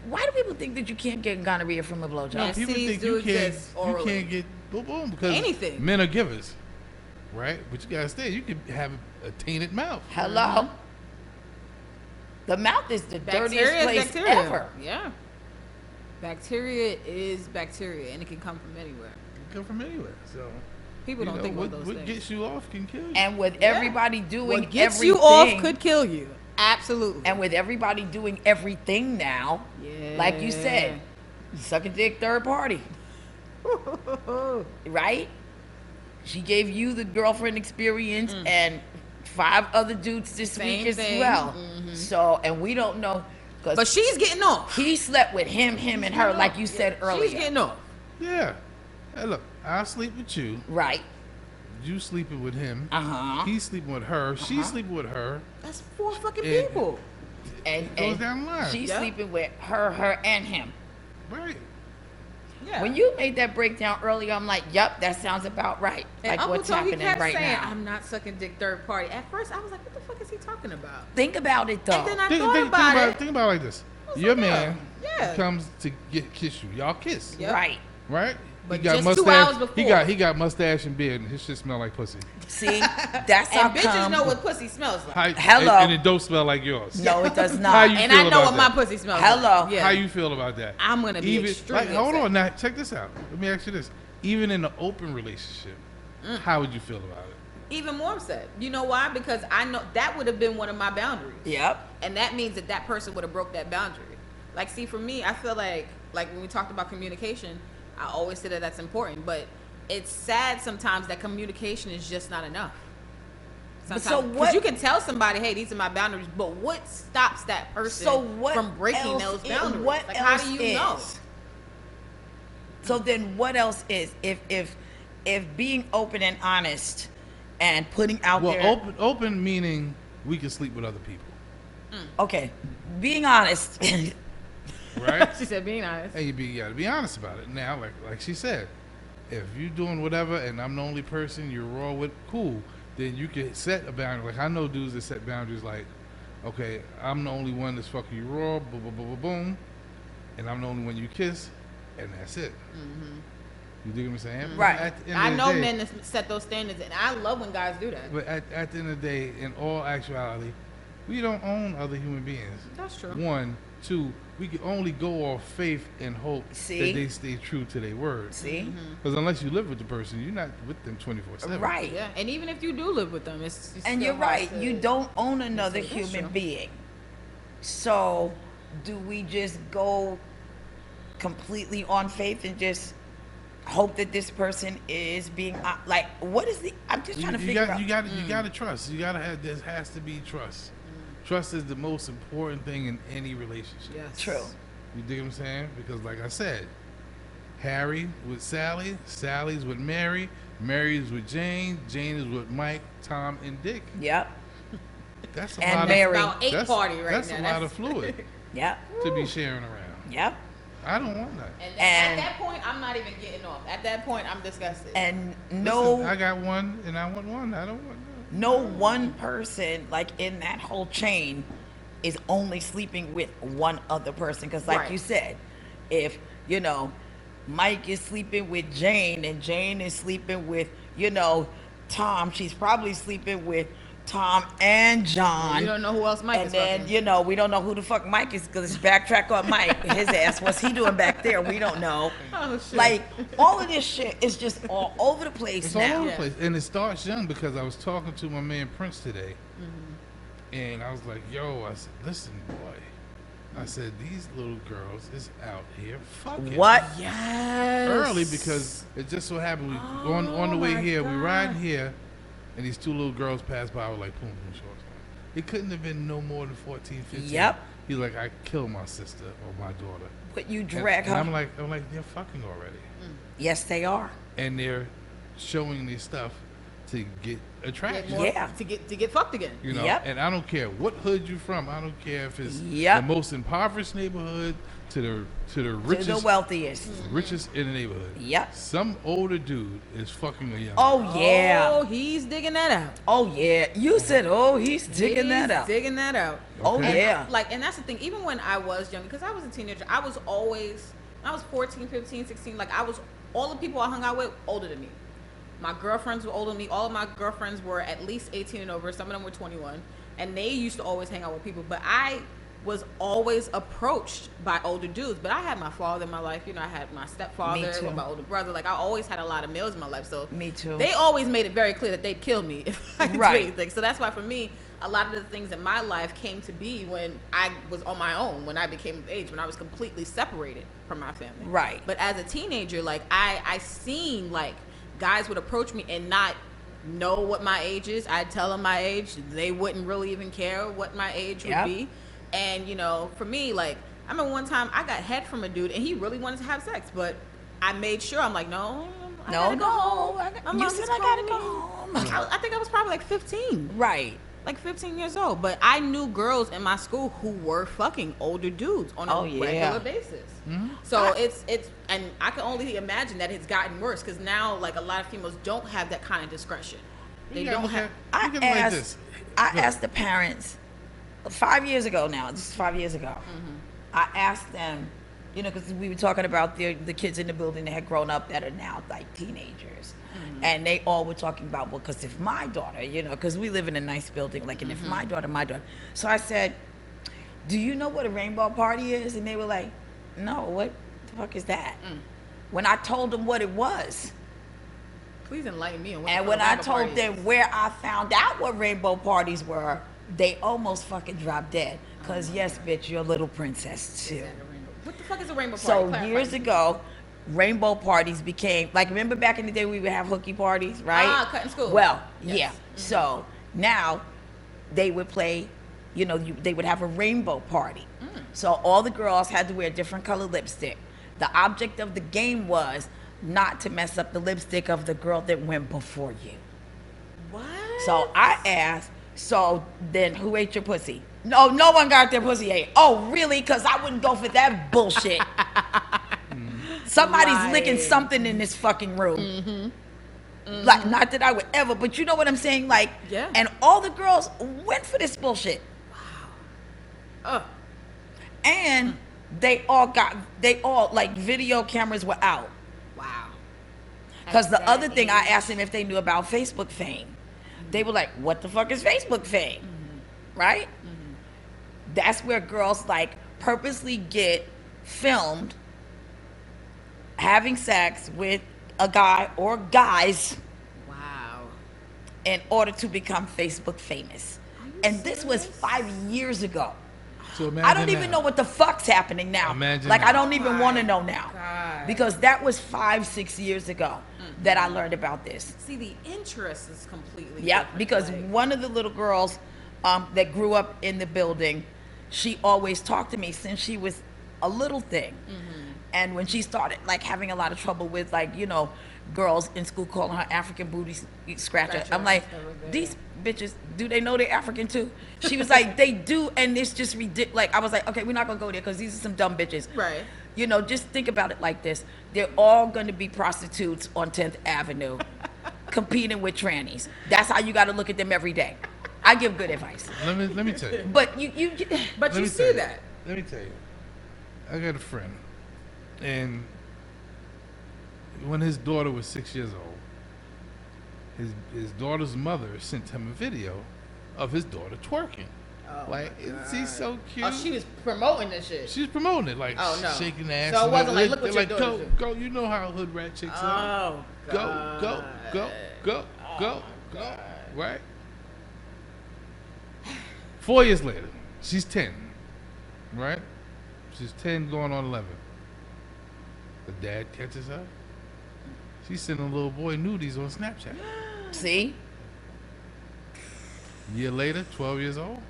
Why do people think that you can't get gonorrhea from a blowjob? Yes. People STDs think do you can't. exist You orally. can't get boom boom because Anything. men are givers, right? But you gotta stay. You could have a tainted mouth. Hello. The mouth is the dirtiest Bacteria place is bacteria. ever. Yeah. Bacteria is bacteria, and it can come from anywhere. It come from anywhere. So People don't think what, about those what things. gets you off can kill you. And with everybody doing What gets everything, you off could kill you. Absolutely. and with everybody doing everything now, like you said, sucking dick third party, right? She gave you the girlfriend experience and 5 other dudes this Same week as thing. well. So, and we don't know, But because she's getting off. he slept with him, and her, like you said earlier. She's getting off. Yeah. Hey, look, I'll sleep with you. Right. You sleeping with him. Uh-huh. He's sleeping with her. She's sleeping with her. That's 4 fucking And- people. And, It goes down the line. she's Yeah. sleeping with her, and him. Right. Yeah. When you made that breakdown earlier, I'm like, yup, that sounds about right. and Like what's happening kept right saying, now. I'm not sucking dick third party. At first, I was like, what the fuck is he talking about? Think about it though. And then I thought about it. Think about it like this. was Your like, man yeah. comes to kiss you. Y'all kiss. Yep. Right. Right? But he got just 2 mustache. hours before. He got mustache and beard, and his shit smell like pussy. See, that's how And bitches come. know what pussy smells like. Hello. And it don't smell like yours. No, it does How not. you And feel I know about what my that? pussy smells Hello. like. Yeah. How you feel about that? I'm gonna be extremely hold upset. on now. Check this out. Let me ask you this. Even in an open relationship, how would you feel about it? Even more upset. You know why? Because I know that would have been one of my boundaries. Yep. And that means that person would have broke that boundary. Like, see, for me, I feel like when we talked about communication, I always say that that's important. But it's sad sometimes that communication is just not enough. Sometimes, so because what- you can tell somebody, hey, these are my boundaries, but what stops that person So what from breaking else those is- boundaries? what Like, how else do you know? is? So then, what else is if being open and honest and putting out Well, there? open meaning we can sleep with other people, Okay, being honest. right? She said, being honest. And you gotta be honest about it. Now, like she said, If you're doing whatever and I'm the only person you're raw with, cool. Then you can set a boundary. Like I know dudes that set boundaries like, okay, I'm the only one that's fucking you raw, boom, boom, boom, boom, boom, and I'm the only one you kiss, and that's it. You dig what I'm saying? Mm-hmm. Right. At the end I of the know day- men that set those standards, and I love when guys do that. But at the end of the day, in all actuality, we don't own other human beings. That's true. One, two, we can only go off faith and hope See? that they stay true to their word. See? Because unless you live with the person, you're not with them 24/7. Right. Yeah, and even if you do live with them, it's And still you're hard right. to- You don't own another That's human true. being. So, do we just go completely on faith and just hope that this person is being like? What is the? I'm just trying to figure out. You got to trust. You got to have. There has to be trust. Trust is the most important thing in any relationship. Yes. True. You dig what I'm saying? Because like I said, Harry with Sally, Sally's with Mary, Mary's with Jane, Jane is with Mike, Tom, and Dick. Yep. That's a And lot Mary. of About 8 party right that's now. a lot of fluid Yep. to be sharing around. Yep. I don't want that. And at that point, I'm not even getting off. At that point, I'm disgusted. And no. Listen, I got one, and I want one. I don't want none. No one person like in that whole chain is only sleeping with one other person, because like Right. you said, if Mike is sleeping with Jane and Jane is sleeping with Tom, she's probably sleeping with Tom and John. You don't know who else Mike And is then fucking. we don't know who the fuck Mike is, because backtrack on Mike, his ass, what's he doing back there? We don't know. Oh, shit. Like all of this shit is just all over the place It's now. all over Yeah. the place, and it starts young because I was talking to my man Prince today, and I was like, "Yo," I said, "Listen, boy," I said, "These little girls is out here fucking What? Yes. early because it just so happened we on the way my here, we God. riding here, and these two little girls passed by with like boom boom shorts on. It couldn't have been no more than 14, 15. Yep. He's like, "I killed my sister or my daughter." But you And, drag and her. I'm like, they're fucking already. Yes, they are. And they're showing their stuff to get attraction. Yeah. To get fucked again. You know, Yep. and I don't care what hood you're from. I don't care if it's Yep. the most impoverished neighborhood to the richest To the wealthiest. richest in the neighborhood. Yep. Some older dude is fucking a young. Oh yeah. Oh, he's digging that out. Oh yeah. You said, oh, he's digging that He's out. Digging that out. Oh Okay. yeah. And that's the thing. Even when I was young, because I was a teenager, I was always, when I was 14, 15, 16, like all the people I hung out with older than me. My girlfriends were older than me. All of my girlfriends were at least 18 and over. Some of them were 21. And they used to always hang out with people. But I was always approached by older dudes. But I had my father in my life. I had my stepfather, Me too. my older brother. Like, I always had a lot of males in my life. So Me too. They always made it very clear that they'd kill me if I Right. do anything. So that's why for me, a lot of the things in my life came to be when I was on my own, when I became of age, when I was completely separated from my family. Right. But as a teenager, like I seen like guys would approach me and not know what my age is. I'd tell them my age. They wouldn't really even care what my age Yep. would be. And for me, like I remember one time I got head from a dude and he really wanted to have sex, but I made sure I'm like, no, I gotta go home. My You mom said just I gotta called go me. home. I think I was probably like 15. Right. Like 15 years old, but I knew girls in my school who were fucking older dudes on a Oh, yeah. regular basis. So it's and I can only imagine that it's gotten worse because now like a lot of females don't have that kind of discretion. They You gotta don't look have. at- look at it like I this. asked the parents 5 years ago now. This is 5 years ago. I asked them, because we were talking about the kids in the building that had grown up that are now like teenagers. And they all were talking about, well, because if my daughter, because we live in a nice building, like, and if my daughter. So I said, do you know what a rainbow party is? And they were like, no, what the fuck is that? When I told them what it was. Please enlighten me. On what And the when fuck a I rainbow told party them is. where I found out what rainbow parties were, they almost fucking dropped dead. Because, yes, bitch, you're a little princess, too. What the fuck is a rainbow party? So Clarify. years ago, rainbow parties became, like, remember back in the day we would have hooky parties, right? Ah, cut in school. Well, Yes. yeah. So now they would play, they would have a rainbow party. So all the girls had to wear different color lipstick. The object of the game was not to mess up the lipstick of the girl that went before you. What? So I asked, so then who ate your pussy? No one got their pussy ate. Oh, really? Because I wouldn't go for that bullshit. Somebody's licking Right. something in this fucking room. Like, not that I would ever, but you know what I'm saying? Like, Yeah. and all the girls went for this bullshit. Oh, And they all like video cameras were out. wow. Because the At other that thing, I age. asked them if they knew about Facebook fame. They were like, what the fuck is Facebook fame? Right? That's where girls like purposely get filmed having sex with a guy or guys Wow. in order to become Facebook famous. And this was 5 years ago. So imagine I don't even now. know what the fuck's happening now. Imagine like, now. I don't even My want to know now. God. Because that was 5-6 years ago that I learned about this. See, the interest is completely Yep, different. because Like, one of the little girls that grew up in the building, she always talked to me since she was a little thing. And when she started like having a lot of trouble with like, you know, girls in school calling her African booty scratcher, Scratcher, I'm like, that was there. these bitches, do they know they're African too? She was like, they do, and it's just ridiculous. Like, I was like, okay, we're not gonna go there because these are some dumb bitches. Right. You know, just think about it like this. They're all gonna be prostitutes on 10th Avenue competing with trannies. That's how you gotta look at them every day. I give good advice. Let me tell you. But you But Let you me see tell you. that. Let me tell you. I got a friend, and when his daughter was 6 years old, his daughter's mother sent him a video of his daughter twerking. Oh Like, my isn't she God. so cute? Oh, she was promoting this shit. She's promoting it, like Oh, no. shaking the ass. So it and wasn't like, they- look what they're your like, daughter's go, doing. go. You know how hood rat chicks are. Oh, Go, God. go, go, go, go, my go. God. Right? 4 years later, she's 10. Right? She's 10 going on 11. The dad catches her. She's sending a little boy nudies on Snapchat. see, A year later, 12 years old,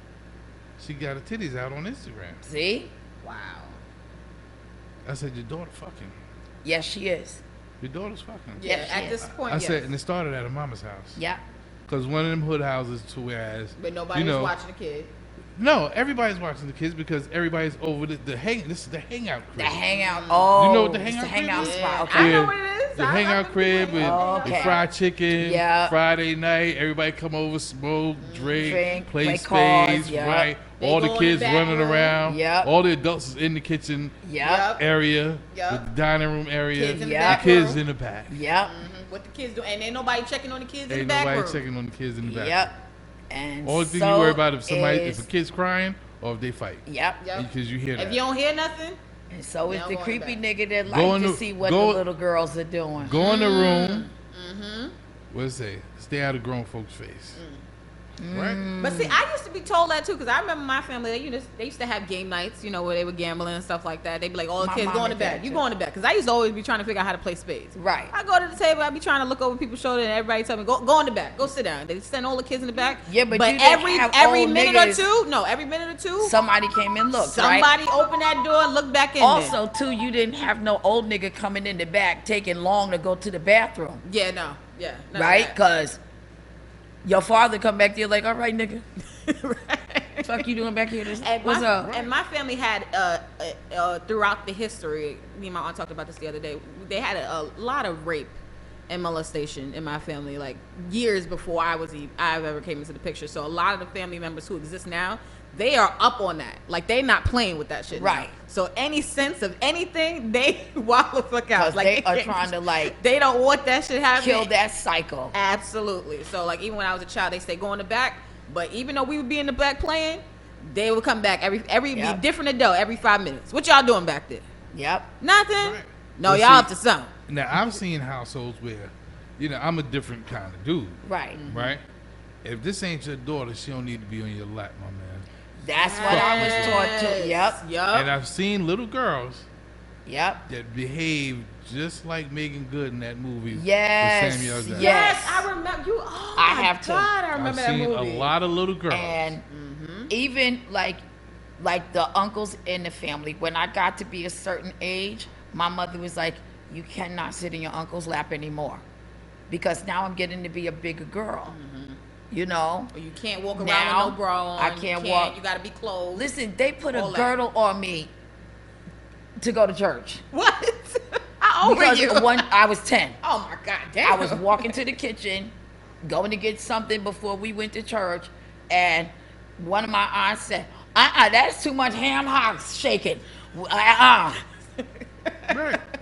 she got her titties out on Instagram. see, Wow. I said, your daughter fucking. yes, she is. Your daughter's fucking. Yeah, Yes, at yes. this point, I yes. said, and it started at her mama's house. Yeah, Because one of them hood houses to whereas, But nobody you know, was watching the kid. No, everybody's watching the kids because everybody's over the hang. This is the hangout crib. the hangout. Oh, You know what the it's hangout crib hangout is? spot. Yeah, Okay. I know what it is. The I've hangout been crib doing with it. Oh, okay. the fried chicken. Yeah. Friday night, everybody come over, smoke, drink, play play spades, cards, yeah. right? They All go the in kids the back running room. around. Yep. All the adults is in the kitchen Yep. area, Yep. the dining room area. Kids in the Yeah. back The kids room. in the back. Yep. What the kids do, and ain't nobody checking on the kids in Ain't the back nobody room. checking on the kids in the back. Yep. And Only thing so you worry about if is, a kid's crying or if they fight. Yep. Yep. Because you hear that. If you don't hear nothing, And so is Now the going creepy back. nigga that Go like in to the- see what go- the little girls are doing. Go in the room. Mm-hmm. What does it say? Stay out of grown folks' face. Right? But see, I used to be told that too, because I remember my family. They used to have game nights, where they were gambling and stuff like that. They'd be like, "All the My kids mom going to did bed. that You too. going to bed?" Because I used to always be trying to figure out how to play spades. Right. I go to the table. I be trying to look over people's shoulder, and everybody tell me, "Go in the back. Go sit down." They send all the kids in the back. Yeah, but you didn't every have every old minute niggas. or two, no, every minute or two, Somebody came and looked, right? somebody opened that door and looked back in. Also, too, you didn't have no old nigga coming in the back taking long to go to the bathroom, there. Yeah, none of right? that. Because your father come back there like, all right, nigga, Right. fuck you doing back here? And What's my, up? And my family had, throughout the history, me and my aunt talked about this the other day, they had a lot of rape and molestation in my family, like years before I ever came into the picture. So a lot of the family members who exist now, they are up on that. Like, they not playing with that shit now. Right. So any sense of anything, they wild the fuck out. Because Like, they are trying to, like, they don't want that shit happening. kill that cycle. Absolutely. So, like, even when I was a child, they say go in the back. But even though we would be in the back playing, they would come back every Yep. be different adult every 5 minutes. What y'all doing back there? Yep. Nothing. Right. No, Well, y'all see- up to something. Now, I've seen households where, I'm a different kind of dude, Right. right? If this ain't your daughter, she don't need to be on your lap, my man. That's what I was taught too. Yep. And Yup. I've seen little girls Yep. that behave just like Megan Good in that movie Yes, with Samuel Jackson. yes. Yes, I remember you. Oh, I my have to. God, I I've remember that seen movie. a lot of little girls. And even like the uncles in the family, when I got to be a certain age, my mother was like, you cannot sit in your uncle's lap anymore. Because now I'm getting to be a bigger girl. You know? You can't walk around Now, with no bra on. I can't walk. You gotta be clothed. Listen, they put a All that. girdle on me to go to church. What? How How old were Because you? I was 10. Oh my god, damn. I was walking to the kitchen, going to get something before we went to church, and one of my aunts said, that's too much ham hocks shaking. Right.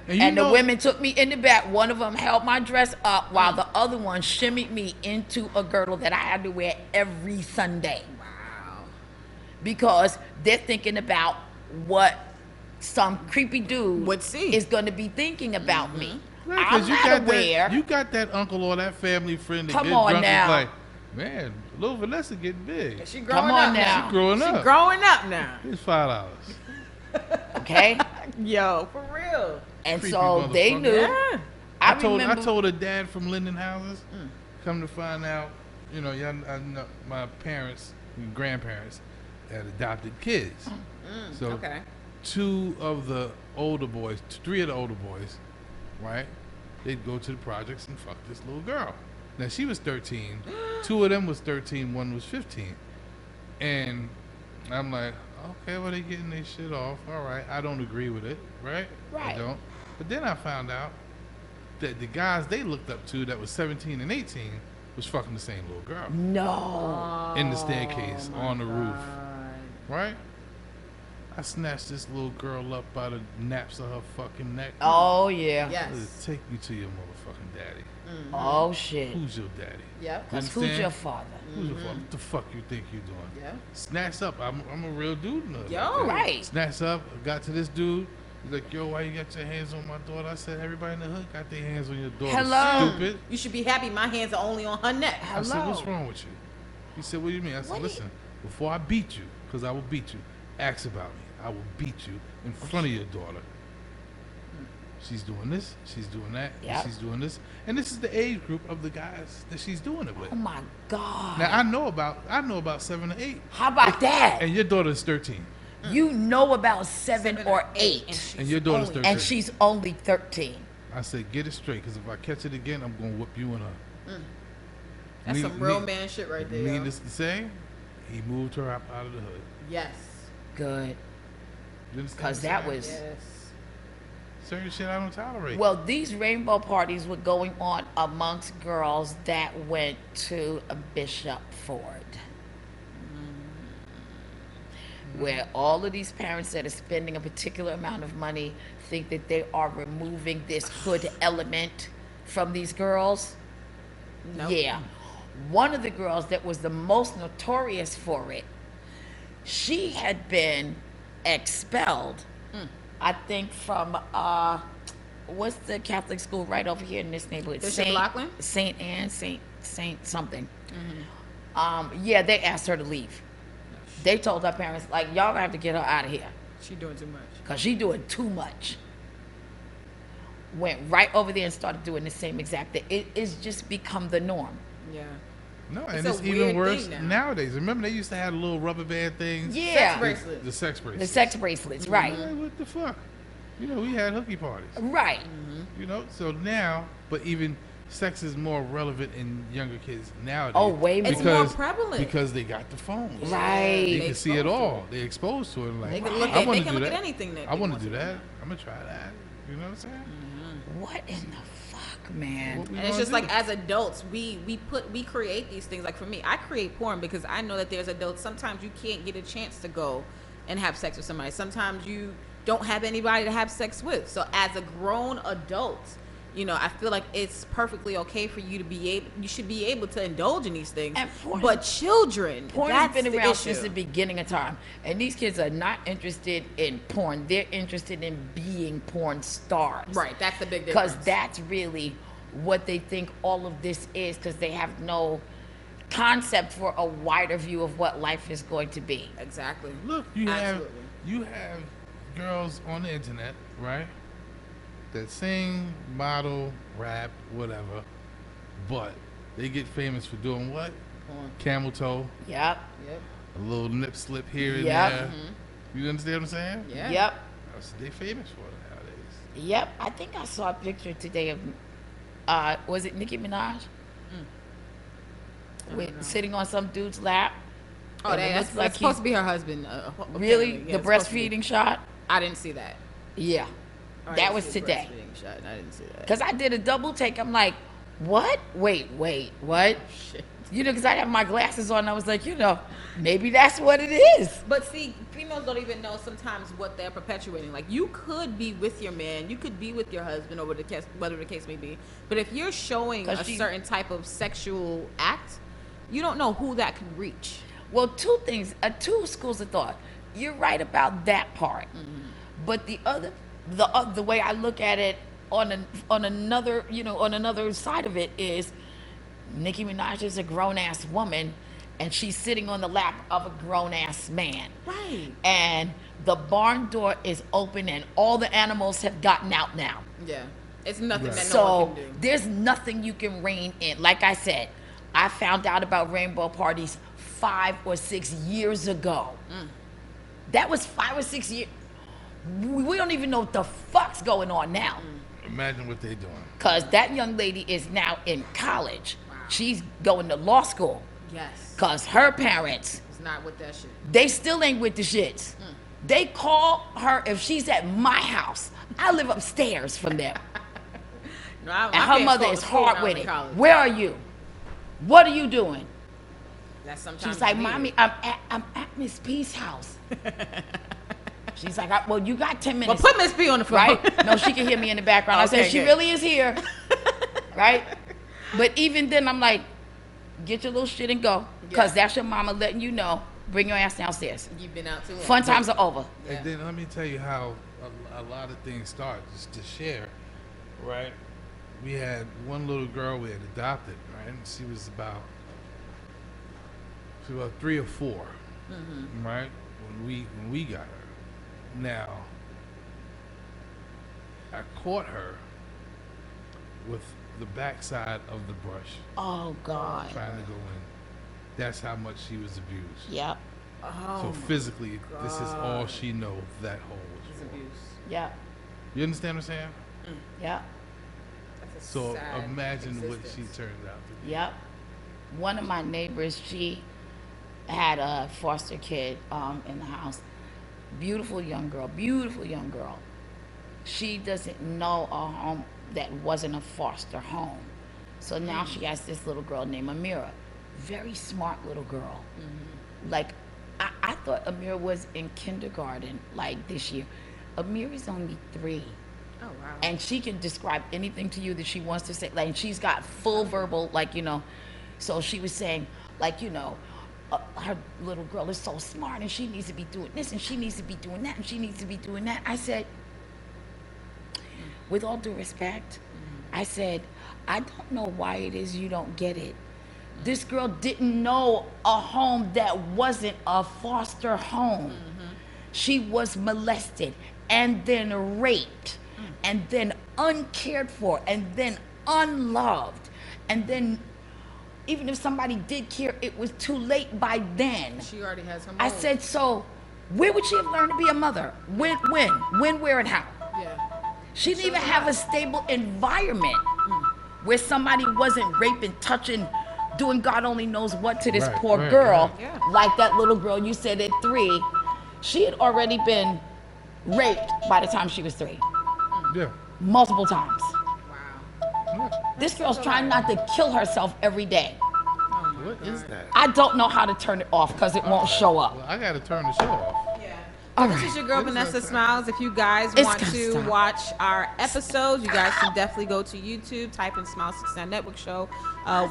And, And the women took me in the back. One of them held my dress up while the other one shimmied me into a girdle that I had to wear every Sunday. Wow. Because they're thinking about what some creepy dude Would see. is going to be thinking about me. Right, I'm 'cause you not got aware. that. You got that uncle or that family friend that Come get on drunk now. and is like, man, little Vanessa getting big. She growing Come on up now. She growing She up. growing up now. It's $5. Okay? Yo, for real. And Creepy so they motherfucker. knew. Yeah. I I told a dad from Linden Houses. Come to find out, you know, I know my parents, and grandparents, had adopted kids. So Okay. three of the older boys, right? They'd go to the projects and fuck this little girl. Now she was 13. Two of them was 13. One was 15. And I'm like, okay, well they getting their shit off. All right, I don't agree with it, right? Right. I don't. But then I found out that the guys they looked up to that was 17 and 18 was fucking the same little girl No. in the staircase on the roof, God. right? I snatched this little girl up by the naps of her fucking neck. Oh, yeah. Yes. Take me to your motherfucking daddy. Oh, shit. Who's your daddy? Yep. Because who's understand? your father? Who's your father? What the fuck you think you're doing? Yeah. Snatched up. I'm a real dude now. Yo. Right. Snatched up. Got to this dude. He's like, yo, why you got your hands on my daughter? I said, everybody in the hood got their hands on your daughter. Hello. Stupid. You should be happy my hands are only on her neck. I said, what's Hello. wrong with you? He said, what do you mean? I said, What do you- listen, before I beat you, because I will beat you, ask about me. I will beat you in front of your daughter. She's doing this, she's doing that, and Yep. she's doing this. And this is the age group of the guys that she's doing it with. Oh, my God. Now I know about 7 or 8. How about that? And your daughter's 13. You know about 7 or 8. she's And your daughter's only- 13. And she's only 13. I said, get it straight, because if I catch it again, I'm going to whip you and her. That's Need- some real need- man shit right there. yo. Needless to say, he moved her out of the hood. Yes. Good. You understand Because what that I'm saying? was. Yes. Certain shit I don't tolerate. Well, these rainbow parties were going on amongst girls that went to Bishop Ford. Where all of these parents that are spending a particular amount of money think that they are removing this hood element from these girls. Nope. Yeah. One of the girls that was the most notorious for it, she had been expelled, I think, from what's the Catholic school right over here in this neighborhood? Bishop Lockland? Saint Anne, Saint something. Yeah, they asked her to leave. They told her parents, like, y'all gonna have to get her out of here She doing too much. because she doing too much. Went right over there and started doing the same exact thing. It's just become the norm. Yeah. No, It's and a it's even weird worse thing now. nowadays. Remember they used to have little rubber band things? Yeah. Sex bracelets. The sex The bracelets. sex bracelets, right. Like, what the fuck? You know, we had hooky parties. Right. You know, so now, but even sex is more relevant in younger kids nowadays. Oh, way more. It's more prevalent. Because they got the phones. Right. They They can see it exposed to all. They exposed to it. Like, They can look I at- wanna they can do look at that. anything that I they want want to do to. that. I'm gonna try that. You know what I'm saying? What in the fuck, man? What we And it's gonna just do? like as adults, we create these things. Like for me, I create porn because I know that there's adults. Sometimes you can't get a chance to go and have sex with somebody. Sometimes you don't have anybody to have sex with. So as a grown adult, you know, I feel like it's perfectly okay for you to be able. You should be able to indulge in these things. And porn- But children, Porn that's has been the around issue. since the beginning of time. And these kids are not interested in porn. They're interested in being porn stars. Right, that's the big difference. Because that's really what they think all of this is, because they have no concept for a wider view of what life is going to be. Exactly. Look, Absolutely. you have girls on the internet, right? That sing, model, rap, whatever, but they get famous for doing what? Porn. Camel toe, Yep. Yep. a little nip slip here and Yep. there. You understand what I'm saying? Yeah. Yep. That's what they famous for nowadays. Yep. I think I saw a picture today of, was it Nicki Minaj? Sitting on some dude's lap. Oh, And it that's, looks like that's supposed he's- to be her husband. Really? apparently. Yeah, The it's supposed to be. breastfeeding shot? I didn't see that. Yeah. Oh, I That didn't was see the today. breast being shot. I didn't see that. Because I did a double take. I'm like, what? Wait, what? Shit. You know, because I have my glasses on. I was like, maybe that's what it is. But see, females don't even know sometimes what they're perpetuating. Like, you could be with your man, you could be with your husband, or whatever the case may be. But if you're showing a certain type of sexual act, you don't know who that could reach. Well, two things, two schools of thought. You're right about that part, but the way I look at it on another side of it is, Nicki Minaj is a grown ass woman, and she's sitting on the lap of a grown ass man. Right. And the barn door is open, and all the animals have gotten out now. Yeah. It's nothing that no So one can do. there's nothing you can rein in. Like I said, I found out about rainbow parties 5 or 6 years ago. That was 5 or 6 years. We don't even know what the fuck's going on now. Imagine what they're doing. Because that young lady is now in college. Wow. She's going to law school. Yes. Because her parents, It's not with that shit. they still ain't with the shits. They call her if she's at my house. I live upstairs from them. No, And her mother is hard hard with it. Where are you? What are you doing? That's sometimes She's like, needed. Mommy, I'm at Miss P's house. She's like, well, you got 10 Well, minutes. put Miss P on the phone. Right? No, she can hear me in the background. I Okay, said, she good. really is here. Right? But even then, I'm like, get your little shit and go. Because that's your mama letting you know, bring your ass downstairs. You've been out too long. Fun times are over. Yeah. And then let me tell you how a lot of things start, just to share, right? We had one little girl we had adopted, right? And she was about 3 or 4, right? When we got her. Now, I caught her with the backside of the brush Oh, God. trying to go in. That's how much she was abused. Yep. So physically, this is all she knows that hole was It's for. abuse. Yep. You understand what I'm saying? Yep. That's a So sad imagine what she existence. turned out to be. Yep. One of my neighbors, she had a foster kid in the house. Beautiful young girl. She doesn't know a home that wasn't a foster home. So now she has this little girl named Amira. Very smart little girl. Like, I thought Amira was in kindergarten, like this year. Amira's only 3. Oh, wow. And she can describe anything to you that she wants to say. Like, and she's got full verbal, so she was saying, her little girl is so smart and she needs to be doing this and she needs to be doing that and she needs to be doing that. I said, with all due respect, I said, I don't know why it is you don't get it. This girl didn't know a home that wasn't a foster home. She was molested and then raped and then uncared for and then unloved. And then even if somebody did care, it was too late by then. She already has her I mold. said, so where would she have learned to be a mother? When, where, and how? Yeah. She didn't even have a stable environment where somebody wasn't raping, touching, doing God only knows what to this Right, poor right, girl. right. Yeah. Like that little girl you said at 3. She had already been raped by the time she was 3. Yeah. Multiple times. Wow. This girl's trying not to kill herself every day. What is that? I don't know how to turn it off because it won't show up. Well, I got to turn the show off. Yeah. All This right. is your girl Vanessa Smilez. If you guys It's want gotta to stop. watch our episodes, you guys can definitely go to YouTube, type in Smile 69 Network Show.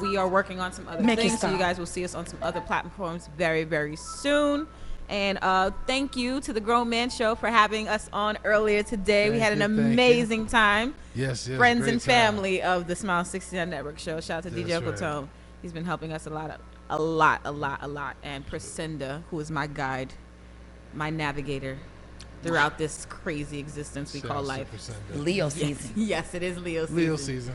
We are working on some other Make it things, so you stop. guys will see us on some other platforms very, very soon. And thank you to the Grown Man Show for having us on earlier today. We had an Thank you. amazing time. Yes, yes. Friends great and time. family of the Smile 69 Network Show. Shout out to DJ That's right. UncleTone. He's been helping us a lot. And Precenda, who is my guide, my navigator throughout this crazy existence we Shout call out to life. Precenda. Leo season. Yes, it is Leo season. Leo season.